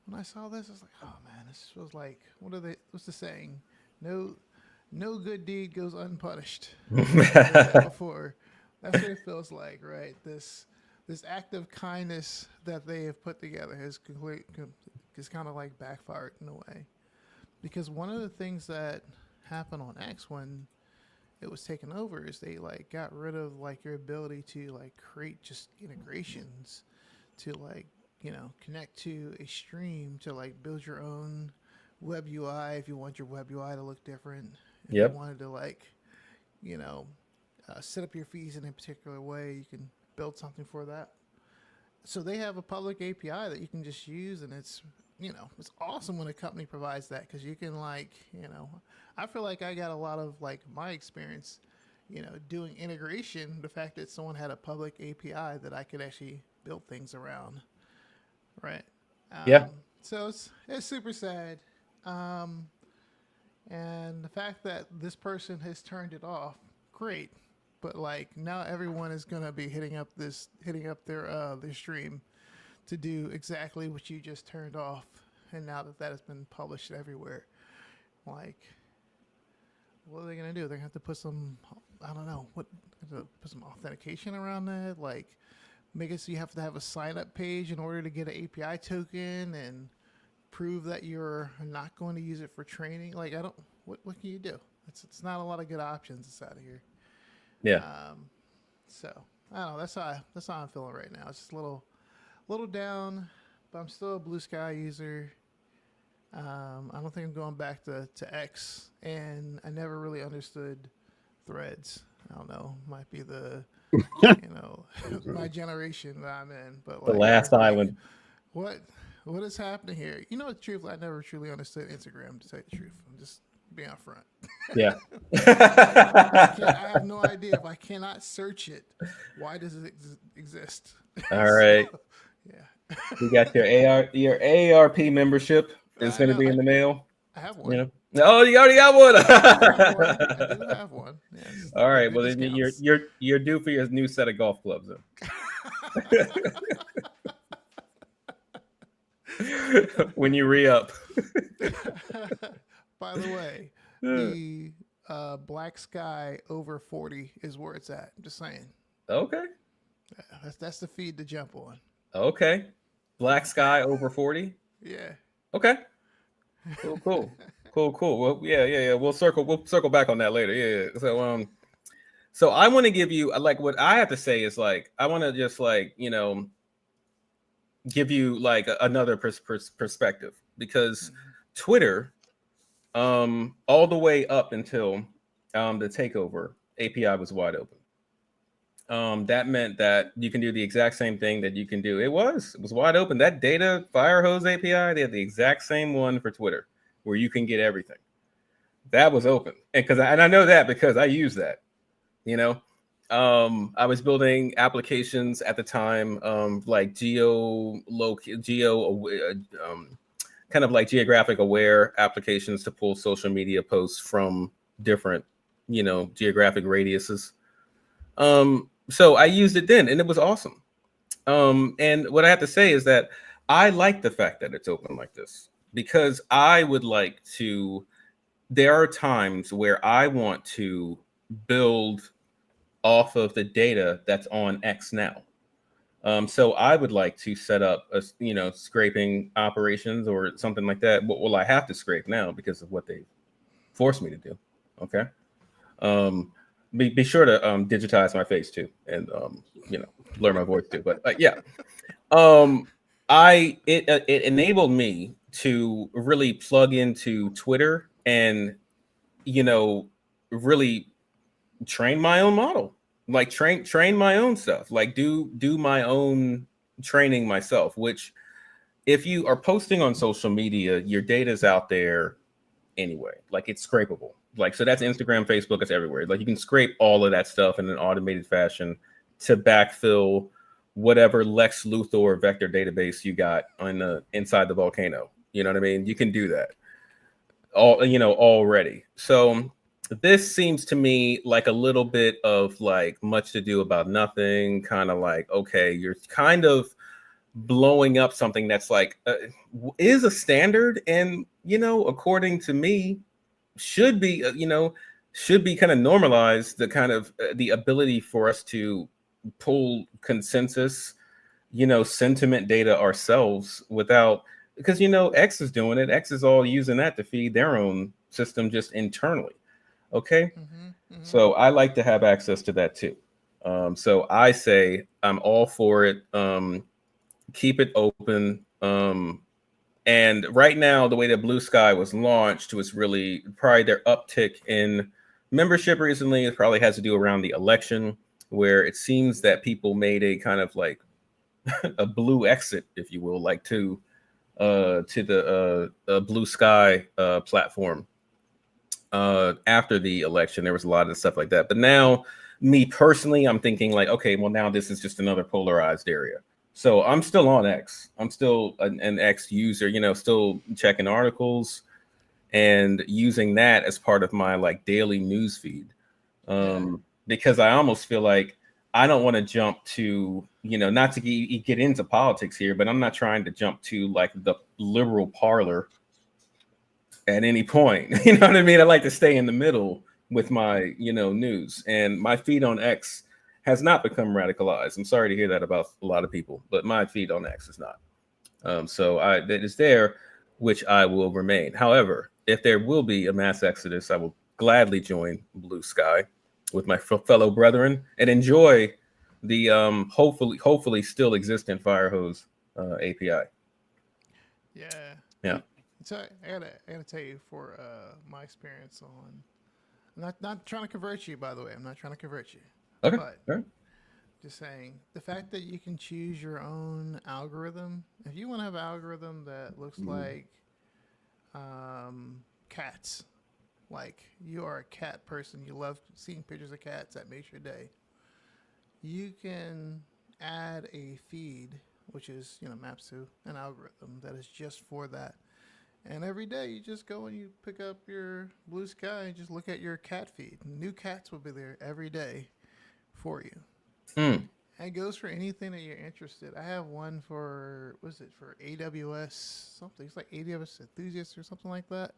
B: When I saw this, I was like, oh man, this feels like what's the saying? No no good deed goes unpunished. I've heard that before. That's what it feels like, right? This act of kindness that they have put together has kind of like backfired in a way. Because one of the things that happened on X when it was taken over is they like got rid of like your ability to like create just integrations to like connect to a stream to like build your own web UI if you want your web UI to look different. If you
C: Yep.
B: wanted to like you know set up your fees in a particular way, you can build something for that. So they have a public API that you can just use, and it's awesome when a company provides that because you can I feel like I got a lot of like my experience, doing integration. The fact that someone had a public API that I could actually build things around, right?
C: Yeah.
B: So it's super sad, um, and the fact that this person has turned it off, great. But like now, everyone is gonna be hitting up their stream to do exactly what you just turned off. And now that has been published everywhere, like, what are they gonna do? They're gonna have to put some, I don't know, put some authentication around that, like make it so you have to have a sign up page in order to get an API token and prove that you're not going to use it for training. Like, I don't, what can you do? It's not a lot of good options inside of here.
C: Yeah.
B: So I don't know. That's how I'm feeling right now. It's just a little down, but I'm still a Blue Sky user. I don't think I'm going back to X, and I never really understood Threads. I don't know. Might be the my generation that I'm in, but
C: The
B: like
C: last island.
B: what is happening here? You know the truth. I never truly understood Instagram, to tell you the truth. I'm just being upfront.
C: Yeah.
B: I have no idea. If I cannot search it, why does it exist?
C: All right.
B: So, yeah.
C: You got your AARP membership is going to be in the mail.
B: I have one.
C: You know. Oh, you already got one.
B: I do have one. Yes.
C: All right. Well, then you're due for your new set of golf clubs then. When you re-up.
B: By the way, the Black Sky over 40 is where it's at. I'm just saying.
C: Okay.
B: That's the feed to jump on.
C: Okay. Black Sky over 40.
B: Yeah.
C: Okay. Cool. Well, yeah. We'll circle back on that later. Yeah. So I want to give you, like, what I have to say is, like, I want to just, like, give you like another perspective, because Twitter, all the way up until the takeover, API was wide open. That meant that you can do the exact same thing that you can do. It was wide open. That data Firehose API, they had the exact same one for Twitter, where you can get everything. That was open, and I know that because I use that. I was building applications at the time, like kind of like geographic aware applications to pull social media posts from different, geographic radiuses. So I used it then, and it was awesome. And what I have to say is that I like the fact that it's open like this, because I would like to. There are times where I want to build off of the data that's on X now. So I would like to set up scraping operations or something like that. Well, I have to scrape now because of what they forced me to do. Okay. Be sure to digitize my face too, and blur my voice too. But yeah, it enabled me to really plug into Twitter and really train my own model, like train my own stuff, like do my own training myself, which if you are posting on social media, your data's out there anyway, like it's scrapable. Like, so that's Instagram, Facebook, it's everywhere. Like you can scrape all of that stuff in an automated fashion to backfill whatever Lex Luthor vector database you got on inside the volcano. You know what I mean? You can do that already. So this seems to me like a little bit of like much to do about nothing, kind of like, okay, you're kind of blowing up something that's like is a standard, and according to me should be kind of normalized, the kind of the ability for us to pull consensus sentiment data ourselves without, because X is doing it. X is all using that to feed their own system just internally. Okay. So I like to have access to that too. So I say I'm all for it. Keep it open. And right now, the way that Blue Sky was launched was really probably their uptick in membership recently. It probably has to do around the election, where it seems that people made a kind of like a blue exit, if you will, like to the Blue Sky platform. After the election, there was a lot of stuff like that. But now, me personally, I'm thinking like, okay, well, now this is just another polarized area. So I'm still on X. I'm still an X user, still checking articles and using that as part of my like daily news feed. Because I almost feel like I don't want to jump to, not to get into politics here, but I'm not trying to jump to like the liberal parlor at any point. You know what I mean? I like to stay in the middle with my, news, and my feed on X has not become radicalized. I'm sorry to hear that about a lot of people, but my feed on X is not. So that is there, which I will remain. However, if there will be a mass exodus, I will gladly join Blue Sky with my fellow brethren and enjoy the hopefully still existent Firehose API.
B: Yeah. So I gotta tell you for my experience on. I'm not trying to convert you, by the way. I'm not trying to convert you.
C: Okay.
B: But
C: All right.
B: just saying, the fact that you can choose your own algorithm. If you want to have an algorithm that looks like cats, like you are a cat person, you love seeing pictures of cats, that makes your day. You can add a feed, which is maps to an algorithm that is just for that. And every day you just go and you pick up your Blue Sky and just look at your cat feed. New cats will be there every day for you. And it goes for anything that you're interested. I have one for, for AWS something. It's like AWS Enthusiast or something like that.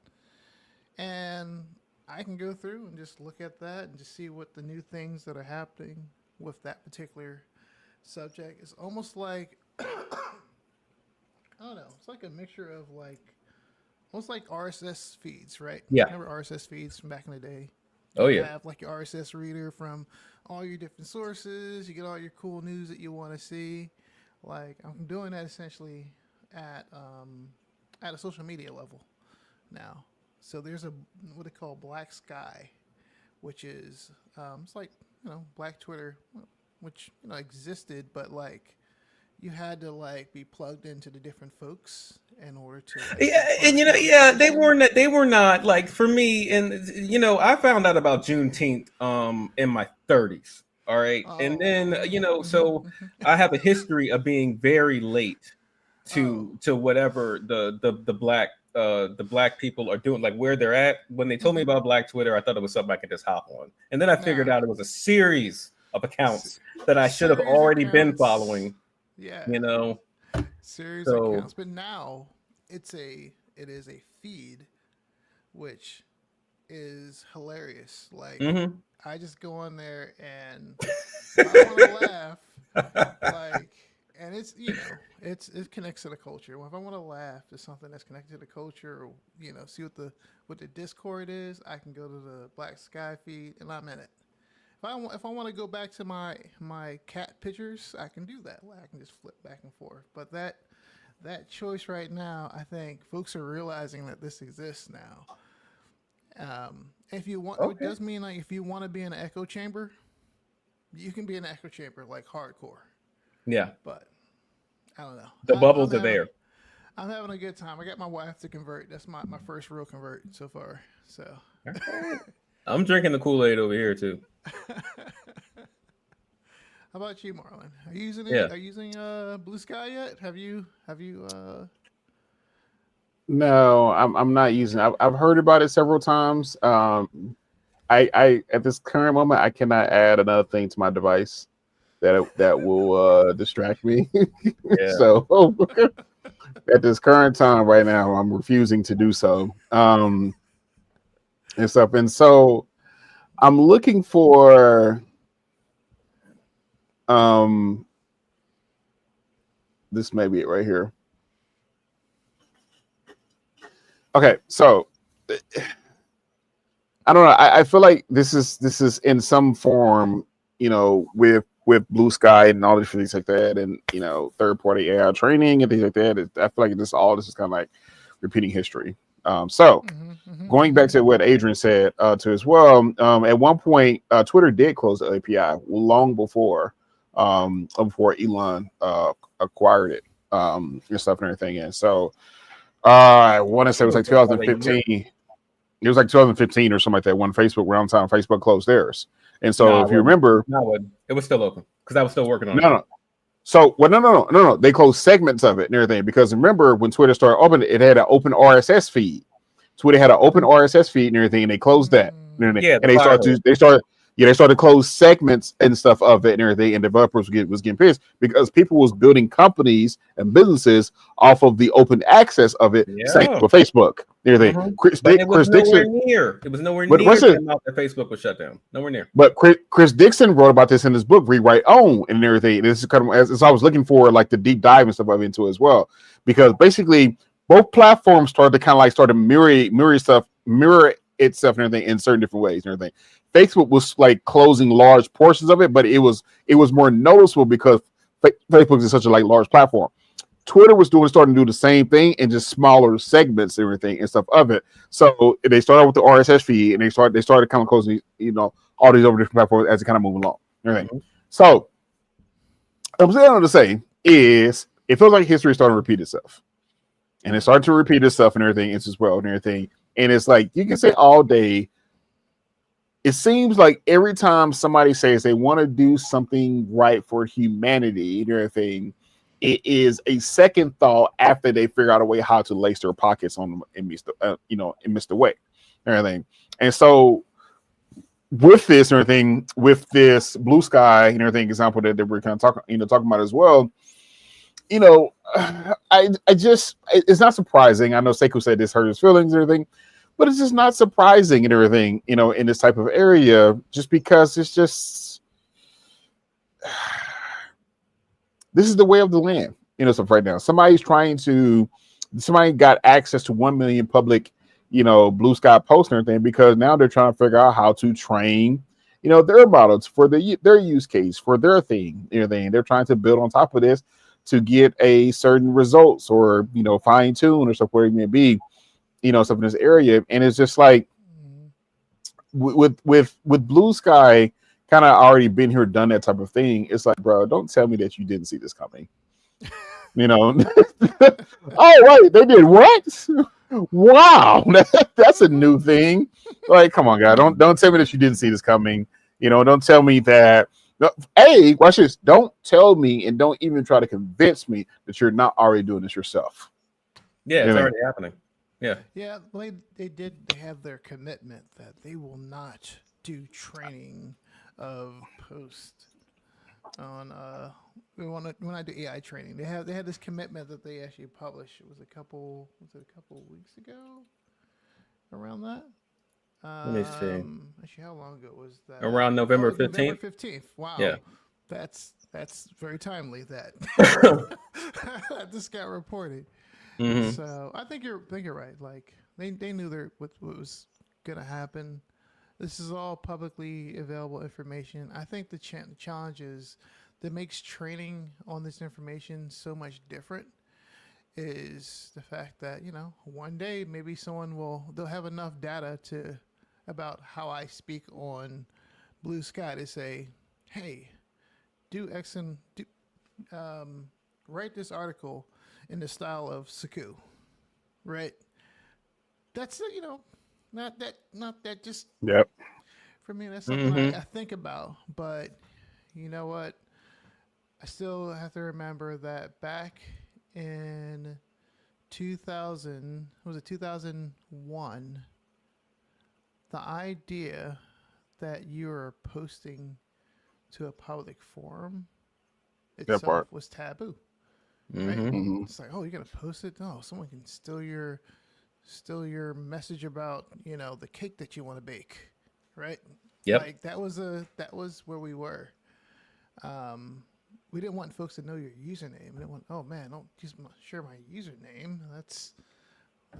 B: And I can go through and just look at that and just see what the new things that are happening with that particular subject. It's almost like, I don't know, it's like a mixture of almost like RSS feeds, right?
C: Yeah.
B: Remember RSS feeds from back in the day?
C: Oh,
B: You
C: yeah.
B: have like your RSS reader from all your different sources. You get all your cool news that you want to see. Like I'm doing that essentially at a social media level now. So there's what they call Black Sky, which is it's like Black Twitter, which existed, but like you had to be plugged into the different folks in order to
C: and they were not like for me, and I found out about Juneteenth in my 30s. All right. And then so I have a history of being very late to whatever the black people are doing, like where they're at. When they told me about Black Twitter, I thought it was something I could just hop on, and then I figured out it was a series of accounts that I should have already been following.
B: Yeah. Series of accounts. But now it is a feed, which is hilarious. Like I just go on there and I want to laugh. And it's it connects to the culture. Well, if I want to laugh at something that's connected to the culture, or see what the Discord is, I can go to the Black Sky feed and I'm in it. If I want to go back to my cat pictures, I can do that. I can just flip back and forth. But that choice right now, I think folks are realizing that this exists now. If you want, it does mean if you want to be in an echo chamber, you can be in an echo chamber like hardcore.
C: Yeah.
B: But I don't know.
C: The bubbles are there.
B: I'm having a good time. I got my wife to convert. That's my first real convert so far. So
C: I'm drinking the Kool-Aid over here too.
B: How about you, Marlon? Are you using it? Are you using Blue Sky yet? Have you
A: No, I'm not using it. I've heard about it several times. I at this current moment I cannot add another thing to my device that will distract me. So at this current time right now, I'm refusing to do so. And stuff. And so I'm looking for this may be it right here. Okay, so I don't know. I feel like this is in some form, with Blue Sky and all these things like that, and third-party AI training and things like that. I feel like this is kind of like repeating history. Going back to what Adrian said to as well. At one point, Twitter did close the API long before Elon acquired it and stuff and everything. And so I want to say it was like 2015. It was like 2015 or something like that when Facebook closed theirs. And so if you remember,
C: it was still open because I was still working on it.
A: No. So no. They closed segments of it and everything because remember when Twitter started opening, it had an open RSS feed. Twitter had an open RSS feed and everything, and they closed that. And they started they started to close segments and stuff of it and everything, and developers was getting pissed because people was building companies and businesses off of the open access of it, same
C: Yeah.
A: with Facebook and everything.
C: But it was
A: Chris
C: nowhere
A: Dixon,
C: near. It was nowhere
A: but
C: near the amount that Facebook was shut down. Nowhere near.
A: But Chris Dixon wrote about this in his book, Rewrite Own, and everything. This is kind of as I was looking for like the deep dive and stuff of into it as well, because basically both platforms started to kind of like start to mirror itself and everything in certain different ways and everything. Facebook was like closing large portions of it, but it was more noticeable because Facebook is such a like large platform. Twitter was starting to do the same thing in just smaller segments and everything and stuff of it. So they started with the RSS feed and they started kind of closing, all these over different platforms as it kind of move along. Everything. So what I'm to say is it feels like history is starting to repeat itself. And it started to repeat itself and everything as well and everything. And it's like you can say all day. It seems like every time somebody says they want to do something right for humanity and everything, it is a second thought after they figure out a way how to lace their pockets on them and miss the way, everything. And so with this and everything, with this blue sky and everything example that we're kind of talking about as well, it's not surprising. I know Sekou said this hurt his feelings and everything, but it's just not surprising and everything, in this type of area, just because it's just this is the way of the land, stuff right now. Somebody got access to 1 million public, blue sky posts and everything, because now they're trying to figure out how to train, their models for their use case, for their thing, everything. They're trying to build on top of this to get a certain results or, fine tune or stuff where it may be, stuff in this area. And it's just like with blue sky, kind of already been here, done that type of thing. It's like, bro, don't tell me that you didn't see this coming. Oh, wait, they did what? Wow, that's a new thing. Like, come on, guy, don't tell me that you didn't see this coming. Don't tell me that. Hey, watch this. Don't tell me, and don't even try to convince me that you're not already doing this yourself.
C: Yeah, it's already happening. Yeah.
B: Yeah, they have their commitment that they will not do training of post on when I do AI training. They had this commitment that they actually published. It was a couple weeks ago, around that.
C: Let me see.
B: Actually, how long ago was that?
C: Around November 15th.
B: November 15th. Wow.
C: Yeah.
B: That's very timely that this got reported.
C: Mm-hmm.
B: So I think you're right. Like they knew what was gonna happen. This is all publicly available information. I think the challenge is that makes training on this information so much different is the fact that one day maybe they'll have enough data about how I speak on Blue Sky to say, hey, do X and write this article in the style of Sekou, right? That's not that just
A: Yep.
B: for me. That's something I think about, but you know what? I still have to remember that back in 2001, the idea that you're posting to a public forum itself was taboo. Right?
A: Mm-hmm.
B: It's like, oh, you're gonna post it? No, someone can steal your message about the cake that you want to bake, right?
C: Yep.
B: Like that was where we were. We didn't want folks to know your username. We didn't want, oh man, don't just share my username.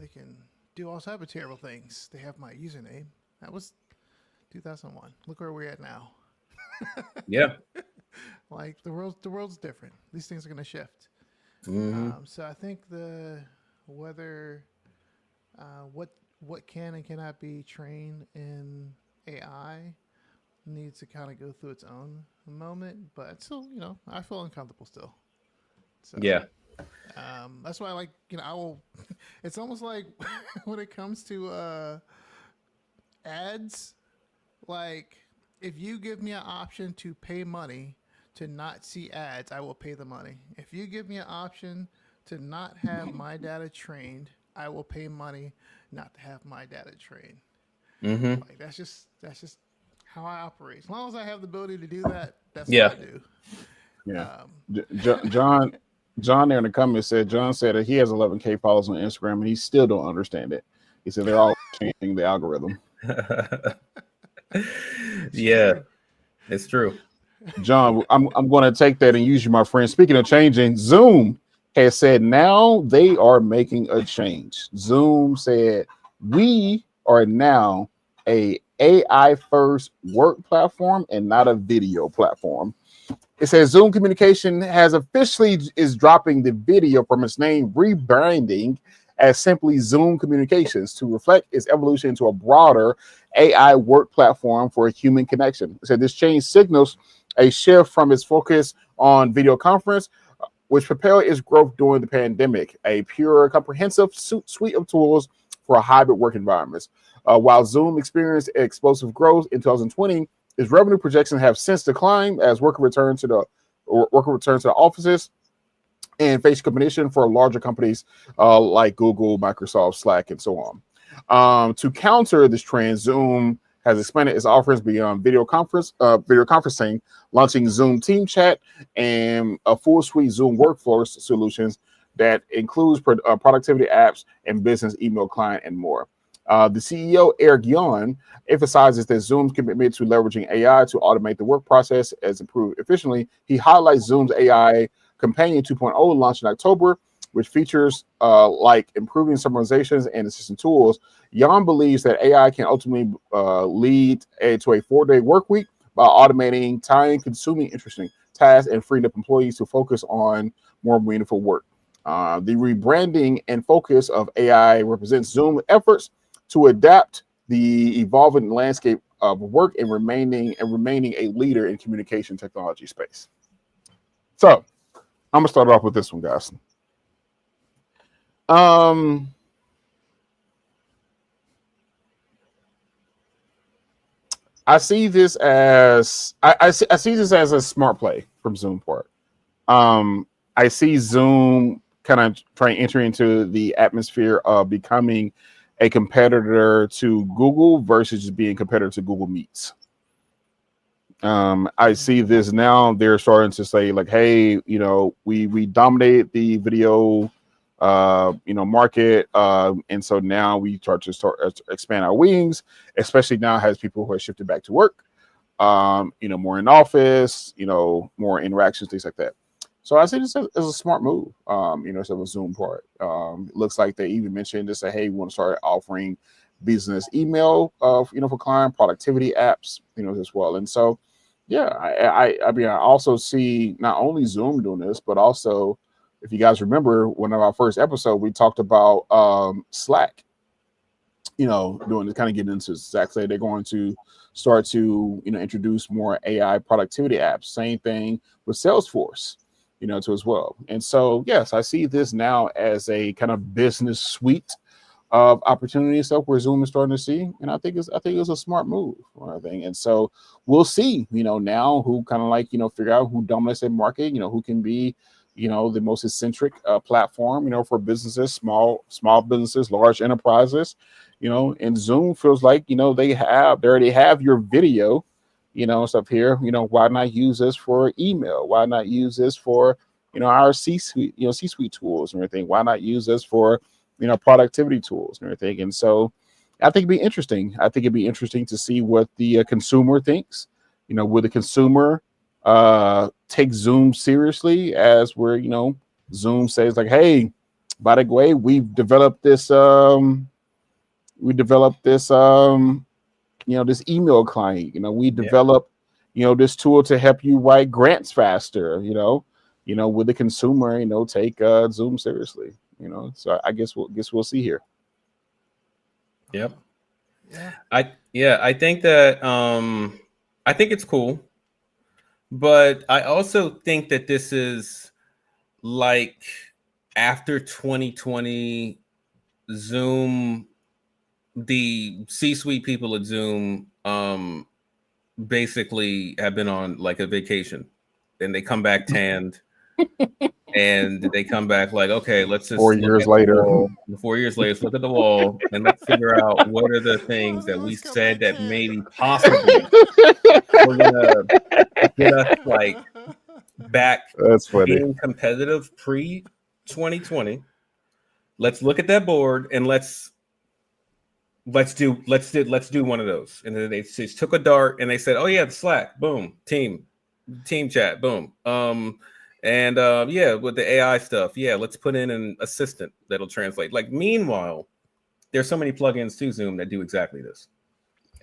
B: They can do all type of terrible things. They have my username. That was 2001. Look where we're at now.
C: Yeah.
B: Like the world's different. These things are gonna shift.
C: Mm-hmm.
B: So I think what can and cannot be trained in AI needs to kind of go through its own moment, but still, I feel uncomfortable still. So,
C: yeah.
B: That's why I like, I will. It's almost like when it comes to ads, like if you give me an option to pay money to not see ads, I will pay the money. If you give me an option to not have my data trained, I will pay money not to have my data trained.
C: Mm-hmm.
B: Like that's just how I operate. As long as I have the ability to do that, that's
C: Yeah.
B: what I do.
A: Yeah.
B: Um,
A: John there in the comments said John said that he has 11K followers on Instagram and he still don't understand it. He said they're all changing the algorithm.
C: Yeah, it's true.
A: John, I'm going to take that and use you, my friend. Speaking of changing, Zoom has said now they are making a change. Zoom said we are now a AI first work platform and not a video platform. It says Zoom Communication has officially is dropping the video from its name, rebranding as simply Zoom Communications to reflect its evolution into a broader AI work platform for a human connection. It said this change signals a shift from its focus on video conference, which propelled its growth during the pandemic, a pure, comprehensive suite of tools for hybrid work environments. While Zoom experienced explosive growth in 2020, its revenue projections have since declined as workers return to the offices and face competition for larger companies like Google, Microsoft, Slack, and so on. To counter this trend, Zoom has expanded its offerings beyond video conferencing, launching Zoom Team Chat and a full suite Zoom workflow solutions that includes productivity apps and business email client and more. The CEO, Eric Yuan, emphasizes that Zoom's commitment to leveraging AI to automate the work process as improved efficiently. He highlights Zoom's AI Companion 2.0 launched in October, which features like improving summarizations and assistant tools. Jan believes that AI can ultimately lead to a 4-day work week by automating time-consuming, interesting tasks and freeing up employees to focus on more meaningful work. The rebranding and focus of AI represents Zoom's efforts to adapt the evolving landscape of work and remaining a leader in communication technology space. So I'm gonna start off with this one, guys. I see this as I see this as a smart play from Zoom part. I see Zoom kind of trying to enter into the atmosphere of becoming a competitor to Google versus just being a competitor to Google Meets. I see this now. They're starting to say like, hey, we dominate the video, market, and so now we start to expand our wings, especially now as people who are shifted back to work, more in office, more interactions, things like that. So I see this as a smart move, so the Zoom part. It looks like they even mentioned to say, hey, we want to start offering business email, for client productivity apps, as well. And so, yeah, I mean, I also see not only Zoom doing this, but also, if you guys remember, one of our first episode, we talked about Slack, doing this, kind of getting into exactly they're going to start to, introduce more AI productivity apps. Same thing with Salesforce, too as well. And so, yes, I see this now as a kind of business suite of opportunity stuff where Zoom is starting to see, and I think it's a smart move, I think. And so we'll see, now who kind of figure out who dominates that market, who can be, the most eccentric platform, for businesses, small businesses, large enterprises, and Zoom feels like, they already have your video, stuff here, why not use this for email? Why not use this for, our C-suite, C-suite tools and everything? Why not use this for, productivity tools and everything? And so I think it'd be interesting. I think it'd be interesting to see what the consumer thinks. Will the consumer take Zoom seriously as we're, Zoom says like, hey, by the way, we've developed this, this email client, we developed, this tool to help you write grants faster, with the consumer, take Zoom seriously, so I guess we'll see here.
C: Yep.
B: Yeah.
C: I think that I think it's cool, but I also think that this is like after 2020, Zoom, the C-suite people at Zoom basically have been on like a vacation, and they come back tanned And they come back like, okay, let's just
A: 4
C: look
A: years
C: at the
A: later.
C: wall. 4 years later, let's look at the wall and let's figure out what are the things that we
B: Let's come
C: said
B: back
C: that
B: 10.
C: maybe possibly we're gonna get us like back
A: That's funny.
C: being competitive pre 2020. Let's look at that board and let's do one of those. And then they just took a dart and they said, oh yeah, the Slack, boom, team chat, boom. Yeah, with the AI stuff, yeah, let's put in an assistant that'll translate. Like, meanwhile, there's so many plugins to Zoom that do exactly this.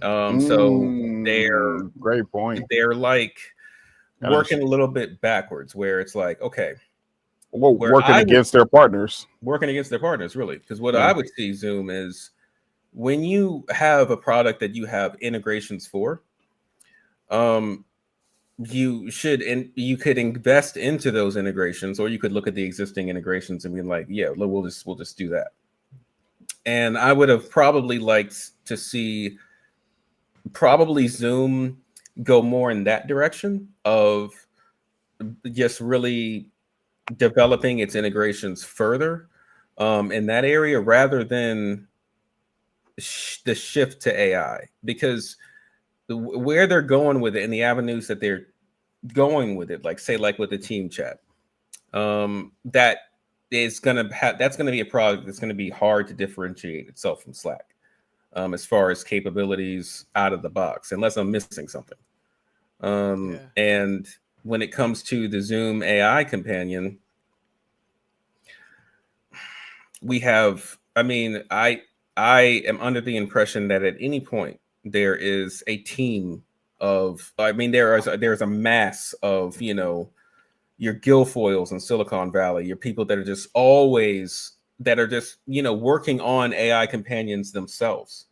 C: So
A: Great point.
C: they're like working a little bit backwards, where it's like, okay,
A: well, working against their partners,
C: really. Because what I would see Zoom is when you have a product that you have integrations for, you should, and you could invest into those integrations, or you could look at the existing integrations and be like, yeah, we'll just do that. And I would have probably liked to see Zoom go more in that direction of just really developing its integrations further in that area, rather than the shift to AI, because where they're going with it and the avenues that they're going with it, like say like with the team chat, that is that's gonna be a product that's gonna be hard to differentiate itself from Slack, as far as capabilities out of the box, unless I'm missing something. And when it comes to the Zoom AI companion, we have, I mean, I am under the impression that at any point there is a team of, I mean, there's a mass of, you know, your Guilfoyles in Silicon Valley, your people that are just always, that are just, you know, working on AI companions themselves.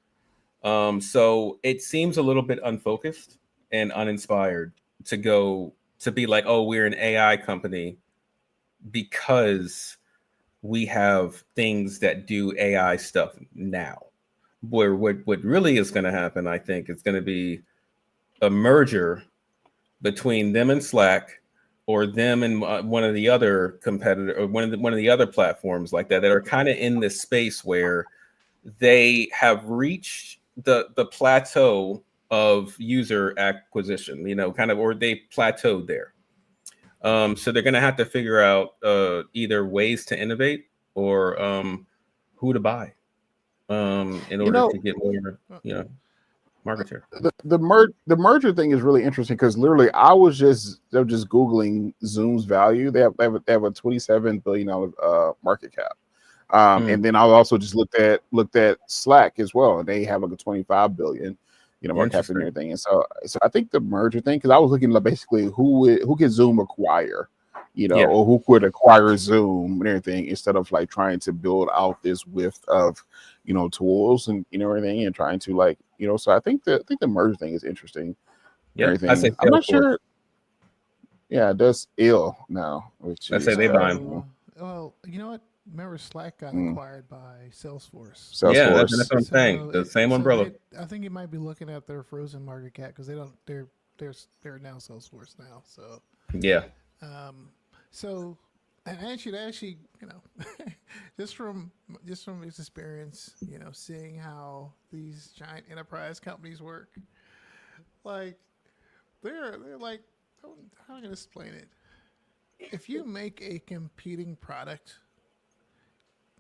C: So it seems a little bit unfocused and uninspired to be like, oh, we're an AI company because we have things that do AI stuff now. Boy, what really is going to happen, I think, is going to be a merger between them and Slack, or them and one of the other competitor, or one of the other platforms like that are kind of in this space where they have reached the plateau of user acquisition, you know, kind of, or they plateaued there. So they're going to have to figure out either ways to innovate or who to buy in order to get more, you know, market share.
A: The merger thing is really interesting, because literally I was just Googling Zoom's value. They have a $27 billion market cap. And then I also just looked at Slack as well, and they have like a 25 billion, you know, market cap and everything. And so I think the merger thing, because I was looking at basically who can Zoom acquire, you know, or who could acquire Zoom and everything, instead of like trying to build out this width of, you know, tools and, you know, everything, and trying to, like, you know. So I think the merger thing is interesting.
C: Yeah,
A: everything. I'm not sure. Yeah, it does ill now. Which
C: I say they buy
B: them. Well, you know what? Remember, Slack got acquired by Salesforce.
C: Yeah, that's what I'm saying. The same umbrella.
B: I think you might be looking at their frozen market cap, because they're now Salesforce now. So
C: yeah.
B: So, and actually, you know, just from his experience, you know, seeing how these giant enterprise companies work, like they're like, how am I gonna explain it? If you make a competing product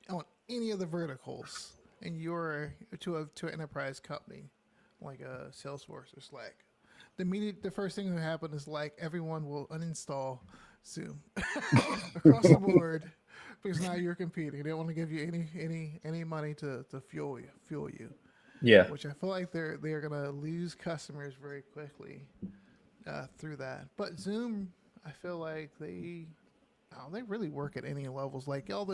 B: on any of the verticals, and you're to an enterprise company like a Salesforce or Slack, the first thing that happen is like everyone will uninstall Zoom across the board, because now you're competing. They don't want to give you any money to fuel you.
C: Yeah,
B: which I feel like they're gonna lose customers very quickly through that. But Zoom, I feel like they really work at any levels. Like all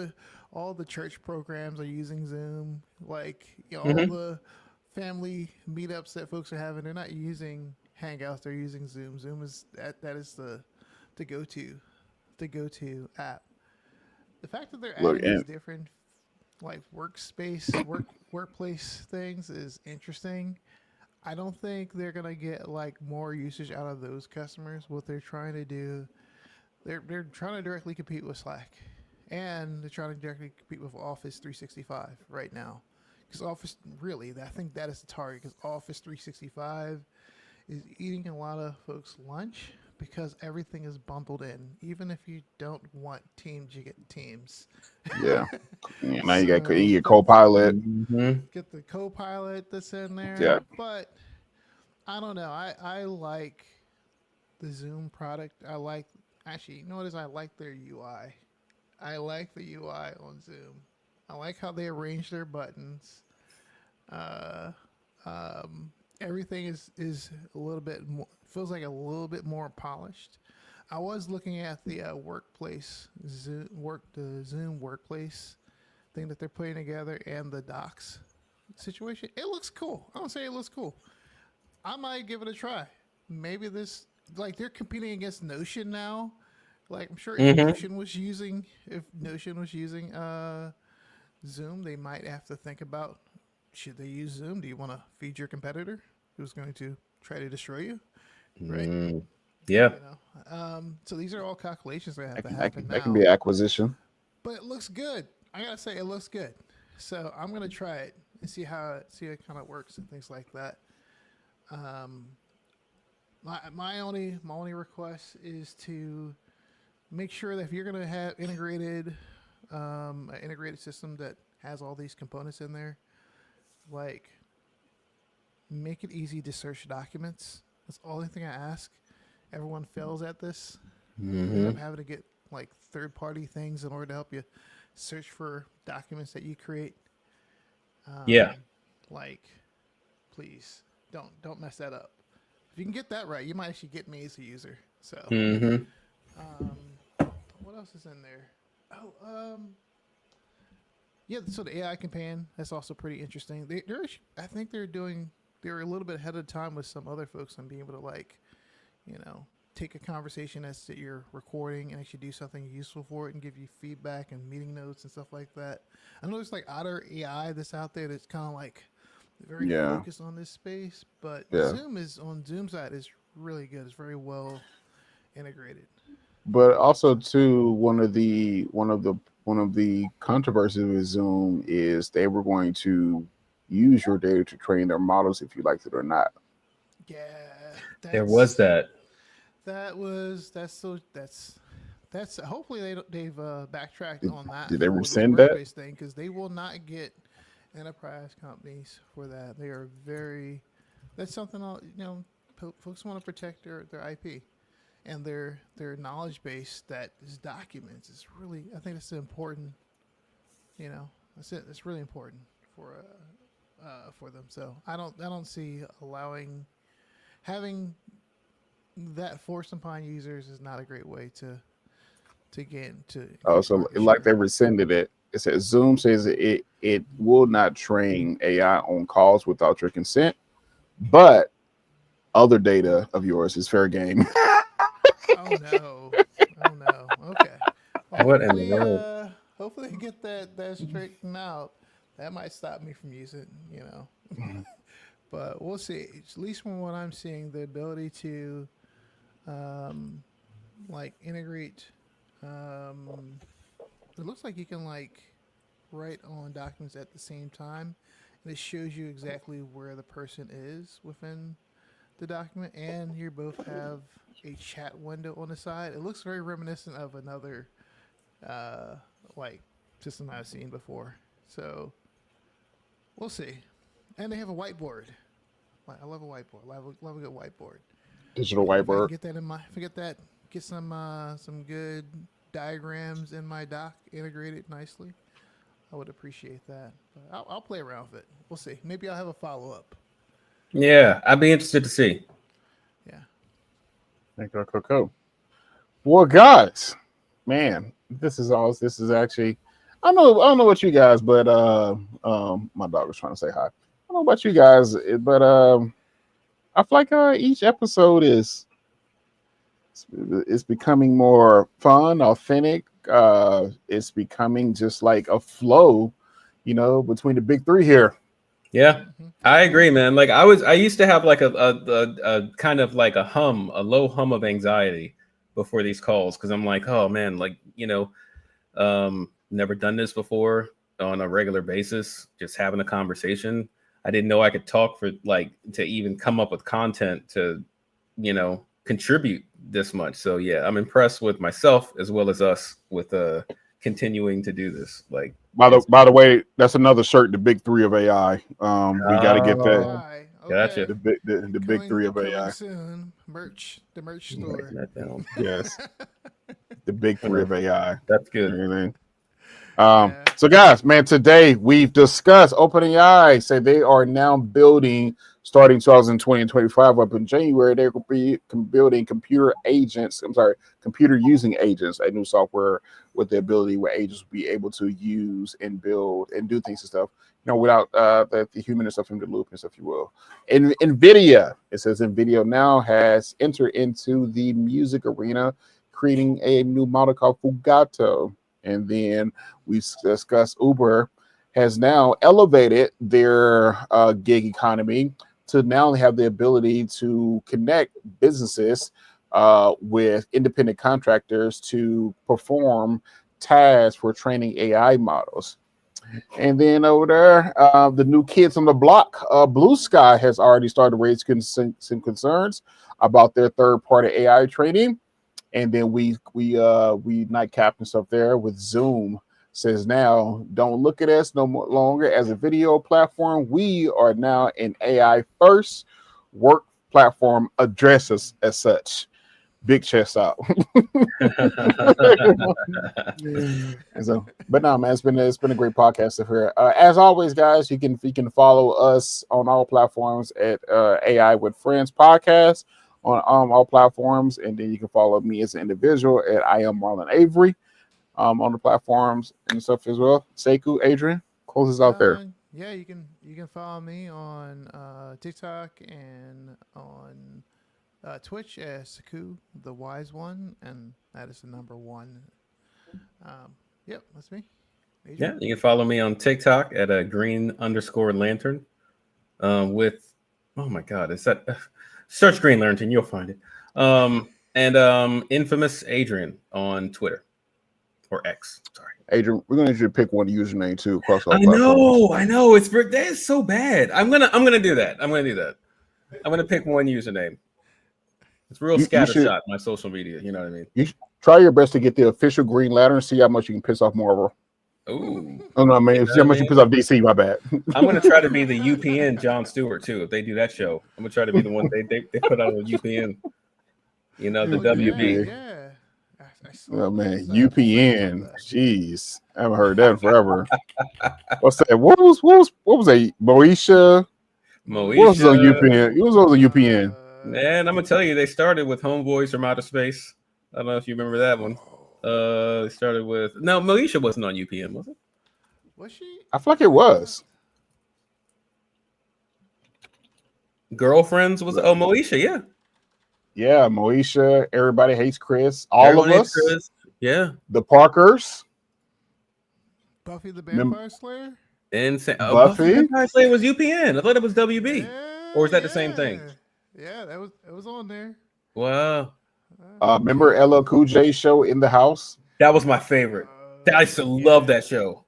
B: the church programs are using Zoom. Like, you know, all the family meetups that folks are having, they're not using Hangouts. They're using Zoom. Zoom is that is the go-to app. The fact that they're adding these different like workplace things is interesting. I don't think they're gonna get like more usage out of those customers. What they're trying to do, they're trying to directly compete with Slack, and they're trying to directly compete with Office 365 right now. Because Office, really, I think that is the target. Because Office 365 is eating a lot of folks' lunch because everything is bundled in. Even if you don't want Teams, you get Teams.
A: Yeah. Now you got
B: So
A: your Copilot.
B: get the Copilot that's in there.
A: Yeah.
B: But I don't know. I like the Zoom product. I like, actually, you know what it is? I like their UI. I like the UI on Zoom. I like how they arrange their buttons. Everything is a little bit more, feels like a little bit more polished. I was looking at the workplace the Zoom workplace thing that they're putting together and the docs situation. It looks cool. I don't say it looks cool. I might give it a try. Maybe this, like, they're competing against Notion now. Like, I'm sure if Notion was using Zoom, they might have to think about, should they use Zoom? Do you want to feed your competitor who's going to try to destroy you? Right?
C: Yeah.
B: You know? So these are all calculations that have to
A: That
B: happen
A: can
B: now.
A: be acquisition.
B: But it looks good. I gotta say, it looks good. So I'm gonna try it and see how it kind of works and things like that. My only request is to make sure that if you're gonna have an integrated system that has all these components in there, like, make it easy to search documents. That's the only thing I ask. Everyone fails at this. End up having to get like third-party things in order to help you search for documents that you create. Like, please don't mess that up. If you can get that right, you might actually get me as a user. So, what else is in there? Yeah. So the AI companion, that's also pretty interesting. I think they're a little bit ahead of time with some other folks on being able to, like, you know, take a conversation that you're recording and actually do something useful for it and give you feedback and meeting notes and stuff like that. I know there's like other AI that's out there that's kind of like very focused on this space, but Zoom side is really good. It's very well integrated.
A: But also too, one of the controversies with Zoom is they were going to use your data to train their models if you liked it or not.
B: Yeah,
C: there was that.
B: That's hopefully they've backtracked on that.
A: Did they rescind that
B: thing? Because they will not get enterprise companies for that. They are very. That's something folks want to protect their IP and their knowledge base that is documents. It's really, I think it's important. That's it. It's really important for them. So I don't see having that forced upon users is not a great way to get into.
A: So like they rescinded it. It says Zoom says it will not train AI on calls without your consent, but other data of yours is fair game.
B: Oh no! Okay.
C: What in the world?
B: Hopefully they get that straightened out. That might stop me from using, but we'll see. At least from what I'm seeing, the ability to like integrate. It looks like you can like write on documents at the same time, and it shows you exactly where the person is within the document, and you both have a chat window on the side. It looks very reminiscent of another like system I've seen before. So we'll see. And they have a whiteboard. I love a whiteboard. Love a good whiteboard.
A: Digital whiteboard.
B: Get that in my. Forget that. Get some good diagrams in my doc integrated nicely. I would appreciate that. But I'll play around with it. We'll see. Maybe I'll have a follow up.
C: Yeah, I'd be interested to see.
B: Yeah.
A: Cool. Well, guys, man, this is actually. I don't know what you guys, but my dog was trying to say hi. I don't know about you guys, but I feel like each episode is becoming more fun, authentic. It's becoming just like a flow, between the big three here.
C: Yeah, I agree, man. Like I used to have like a kind of like a low hum of anxiety before these calls because I'm like, oh man, like never done this before on a regular basis. Just having a conversation. I didn't know I could talk for like to even come up with content to, contribute this much. So yeah, I'm impressed with myself as well as us with continuing to do this. Like
A: By the way, that's another shirt, the big three of AI. We got to get that.
B: AI.
C: Gotcha.
B: Okay.
A: The big three of
B: Coming
A: AI.
B: soon. The merch
C: I'm
B: store.
C: writing that down.
A: Yes, the big three of AI.
C: That's good.
A: Everything.
B: Yeah.
A: So guys, man, today we've discussed OpenAI. Say they are now building, starting 2020 and 25 up in January, they're going to be building computer using agents, a new software with the ability where agents will be able to use and build and do things and stuff, without the human and stuff in the loop and stuff, you will. And NVIDIA, it says NVIDIA now has entered into the music arena, creating a new model called Fugato. And then we discussed Uber has now elevated their gig economy to now have the ability to connect businesses with independent contractors to perform tasks for training AI models. And then over there, the new kids on the block, Blue Sky has already started raising some concerns about their third-party AI training. And then we nightcap and stuff there with Zoom says now don't look at us no longer as a video platform. We are now an AI first work platform. Address us as such. Big chest out. So, but no, man, it's been a great podcast here. As always, guys, you can follow us on all platforms at AI with Friends podcast on all platforms, and then you can follow me as an individual at I am Marlon Avery on the platforms and stuff as well. Sekou, Adrian, close us out there.
B: Yeah, you can follow me on TikTok and on Twitch as Sekou the Wise One, and that is the number one. Yep, that's me. Adrian.
C: Yeah, you can follow me on TikTok at a green_lantern. With oh my god, is that search Green Lantern? You'll find it. And infamous Adrian on Twitter or X. Sorry,
A: Adrian, we're gonna need you to pick one username too across all platforms.
C: I know. That is so bad. I'm gonna do that. I'm gonna pick one username. It's real scattershot. My social media. You know what I mean?
A: You try your best to get the official Green Lantern. See how much you can piss off Marvel.
C: Ooh.
A: Oh no, man! See how much you piss off DC. My bad.
C: I'm gonna try to be the UPN Jon Stewart too. If they do that show, I'm gonna try to be the one they put out on UPN. The WB.
B: Yeah.
A: Oh man, UPN. Jeez, I haven't heard that in forever. What's that? What was that? Moesha. What was on UPN? It was on UPN.
C: Man, I'm gonna tell you, they started with Homeboys from Outer Space. I don't know if you remember that one. They started with Moesha wasn't on UPN, was it?
B: Was she?
A: I feel like it was.
C: Girlfriends was Moesha, yeah.
A: Yeah, Moesha. Everybody hates Chris. All of us.
C: Chris. Yeah.
A: The Parkers.
B: Buffy the Vampire Slayer.
C: Insane.
A: Buffy
C: the Vampire Slayer was UPN. I thought it was WB.
B: Yeah,
C: or is that the same thing?
B: Yeah, it was on there.
C: Wow.
A: Remember LL Cool J show In the House?
C: That was my favorite. I used to love that show.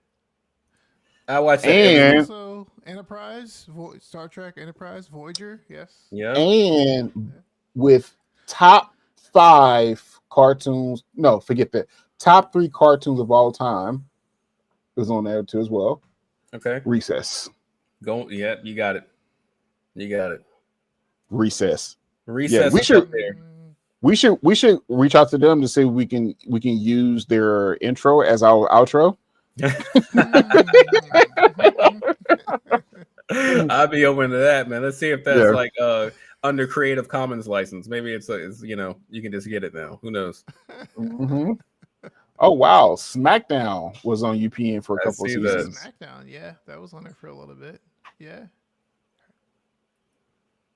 C: I watched that.
A: And
B: also Enterprise, Star Trek Enterprise, Voyager, yes.
C: Yeah.
A: And with top 5 cartoons, no, forget that. Top 3 cartoons of all time. It was on there too as well.
C: Okay.
A: Recess.
C: Yeah, you got it.
A: Recess.
C: Yeah,
A: we should reach out to them to see if we can use their intro as our outro.
C: I'd be open to that, man. Let's see if that's like under Creative Commons license. Maybe it's you can just get it now. Who knows?
A: Mm-hmm. Oh wow, SmackDown was on UPN for a couple of seasons.
B: SmackDown, yeah, that was on there for a little bit. Yeah.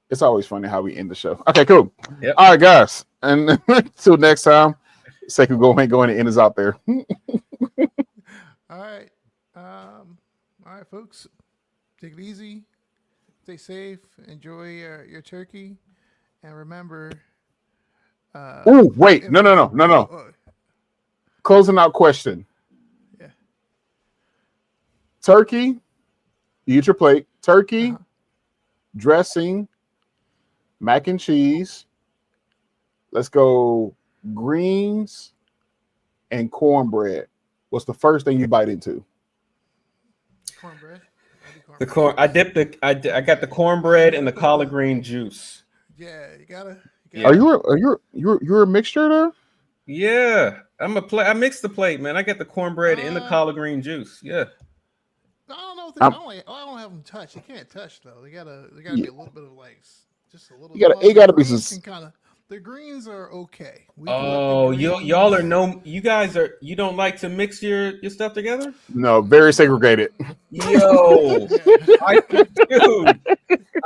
A: It's always funny how we end the show. Okay, cool.
C: Yep.
A: All right, guys. And until next time, Sekou go ahead and end us out there.
B: All right. All right, folks. Take it easy. Stay safe. Enjoy your turkey. And remember,
A: Oh, wait, no. Closing out question.
B: Yeah.
A: Turkey, you eat your plate. Turkey, dressing, mac and cheese. Let's go greens and cornbread. What's the first thing you bite into?
B: Cornbread.
C: The corn. I got the cornbread and the collard green juice.
B: Yeah, you gotta.
C: Yeah.
A: Are you a mixture there?
C: Yeah, I mixed the plate, man. I got the cornbread and the collard green juice. Yeah.
B: I don't know if I don't have them touch. You can't touch though. They gotta be a little bit of like just a little.
A: It gotta be some.
B: Kind of. The greens are okay.
C: Y'all are you guys don't like to mix your stuff together?
A: No, very segregated.
C: Yo,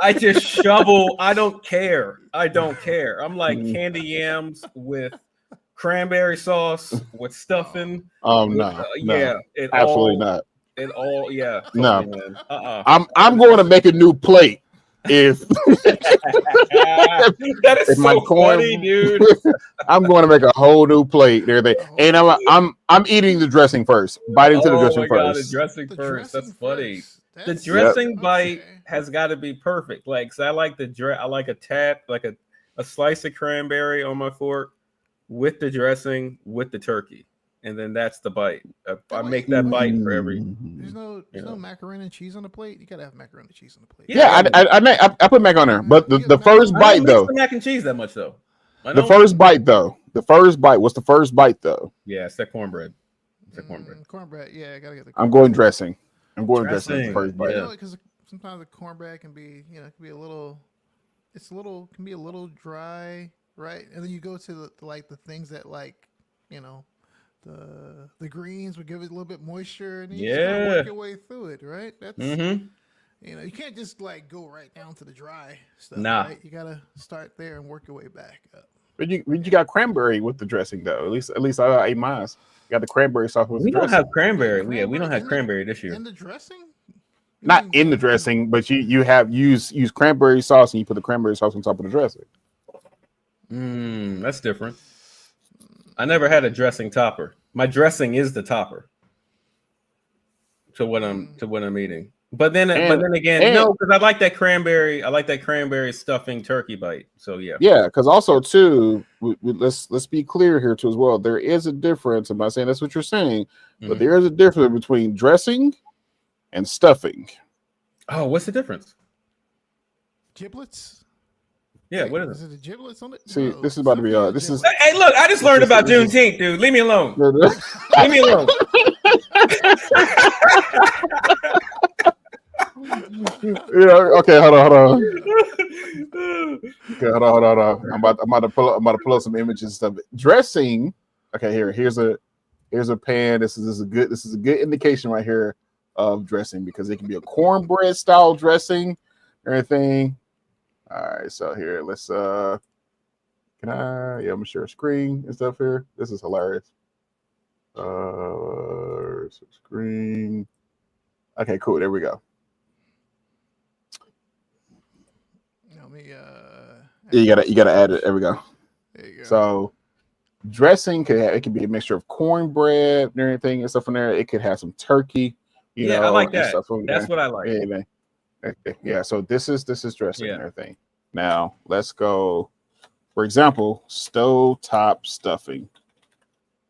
C: I just shovel. I don't care. I'm like candy yams with cranberry sauce with stuffing.
A: No, absolutely not.
C: It all, yeah.
A: No,
C: man.
A: I'm going to make a new plate. If
C: that is so funny, dude.
A: I'm going to make a whole new plate and everything, and I'm eating the dressing first. Bite into the dressing first.
C: The dressing first. That's funny. The dressing bite has got to be perfect. Like, so I like I like a tad, like a slice of cranberry on my fork with the dressing with the turkey. And then that's the bite. I make that bite for every.
B: There's no macaroni and cheese on the plate. You gotta have macaroni and cheese on the plate.
A: Yeah, I put mac on there, but the first bite though.
C: The mac and cheese that much though.
A: The first bite though. What's the first bite though?
C: Yeah, it's that cornbread.
B: Cornbread. Yeah, I gotta get the.
A: I'm going dressing. The first bite.
B: Yeah, because sometimes the cornbread can be, can be a little. Can be a little dry, right? And then you go to the things that the greens would give it a little bit moisture, and you just gotta work your way through it, right? That's you can't just go right down to the dry stuff.
C: Nah,
B: right? You gotta start there and work your way back up.
A: But you got cranberry with the dressing though. At least I ate mine. You got the cranberry sauce with the dressing.
C: We don't have cranberry. We don't have cranberry this year.
B: In the dressing?
A: Not in the dressing, but you have use cranberry sauce and you put the cranberry sauce on top of the dressing.
C: That's different. I never had a dressing topper. My dressing is the topper to what I'm eating. But then again, no, because I like that cranberry stuffing turkey bite. So yeah.
A: Yeah, because also too, let's be clear here too as well. There is a difference. I'm not saying that's what you're saying, but there is a difference between dressing and stuffing.
C: Oh, what's the difference?
B: Giblets.
C: Yeah, what is it?
B: Is it the giblets on it?
A: See, this is about to be this is.
C: Hey, look! I just learned about Juneteenth, dude. Leave me alone. Leave me alone.
A: Yeah. Okay. Hold on. Okay. Hold on. I'm about to pull up some images and stuff. Dressing. Okay. Here's a pan. This is a good indication right here of dressing because it can be a cornbread style dressing, everything. All right, so here, let's I'm gonna share a screen and stuff here. This is hilarious. Screen. Okay, cool. There we go. You gotta add it. There we go.
B: There you go.
A: So dressing can be a mixture of cornbread and everything and stuff in there. It could have some turkey.
C: I like that. That's what I like.
A: Yeah, so this is dressing and everything. Now let's go. For example, stovetop stuffing.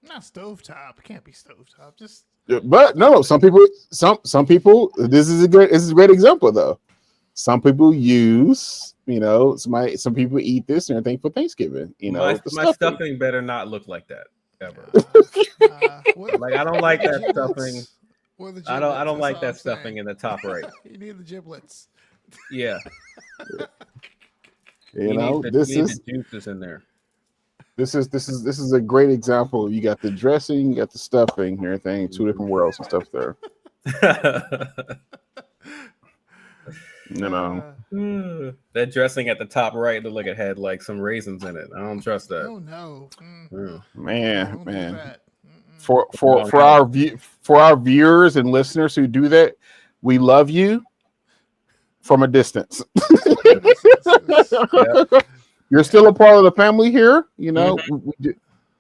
B: Not stovetop. It can't be stovetop. Just.
A: But no, some people. This is a great example though. Some people use. Some people eat this and everything for Thanksgiving.
C: My stuffing better not look like that ever. I don't like that stuffing. I don't like that stuffing in the top right.
B: You need the giblets.
C: Yeah.
A: This is
C: the juices in there.
A: This is a great example. You got the dressing, you got the stuffing, and everything. Two different worlds and stuff there.
C: That dressing at the top right looked like it had like some raisins in it. I don't trust that.
B: Oh no,
A: man. For our viewers and listeners who do that, we love you from a distance. You're still a part of the family here. You know,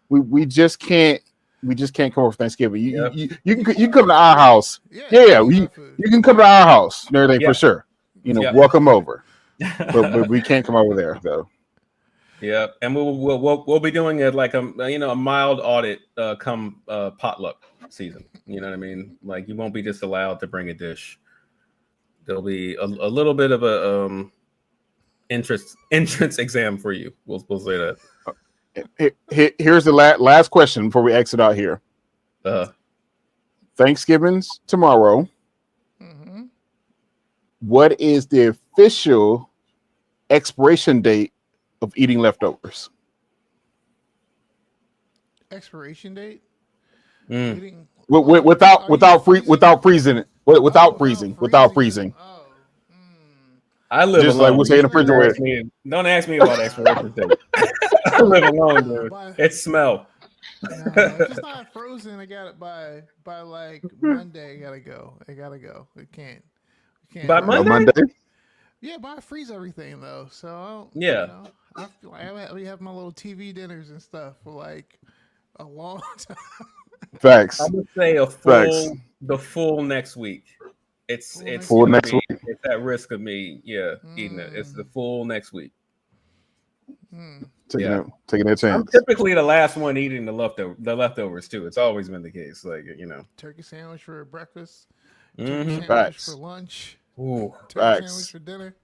A: we just can't come over for Thanksgiving. You can come to our house. Yeah, you can come to our house and everything for sure. You know, welcome over. But we can't come over there though.
C: Yeah, and we'll be doing it like a mild audit come potluck season. You know what I mean? Like you won't be just allowed to bring a dish. There'll be a little bit of a entrance exam for you. We'll say
A: that. Here's the last question before we exit out here. Thanksgiving's tomorrow. Mm-hmm. What is the official expiration date of eating leftovers?
B: Expiration date?
A: Eating... Without freezing it. Without freezing.
B: Oh.
C: I live
A: just
C: alone.
A: Like we'll say in the refrigerator.
C: Don't ask me about expiration date. I live alone, dude. It smell.
B: No, if it's not frozen, I got it by like Monday. I gotta go. It can't.
C: By Monday?
B: Yeah, but I freeze everything though. So I feel like we have my little TV dinners and stuff for like a long time.
A: Facts.
C: I would say the full next week. It's
A: full next week.
C: It's at risk of me, eating it. It's the full next week.
A: Taking that chance.
C: I'm typically the last one eating the leftovers too. It's always been the case. Like
B: turkey sandwich for breakfast,
A: turkey
B: sandwich for lunch, turkey sandwich for dinner.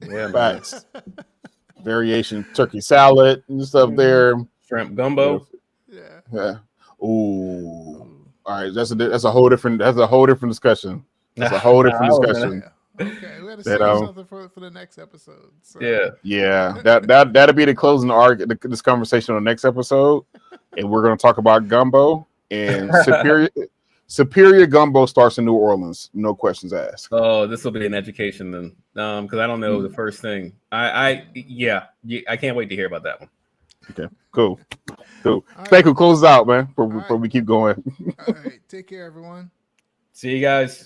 C: Yeah,
A: facts. Variation turkey salad and stuff there.
C: Shrimp gumbo.
A: Yeah. Ooh. All right. That's a whole different discussion. That's a whole different discussion.
B: Okay, we had to save something for the next episode. So.
A: Yeah. That'll be the closing this conversation on the next episode, and we're going to talk about gumbo and superior gumbo starts in New Orleans. No questions asked.
C: Oh, this will be an education then, because I don't know the first thing. I can't wait to hear about that one.
A: Okay, cool. Thank you. Close us out, man. Before we keep going.
B: All right, take care, everyone.
C: See you guys.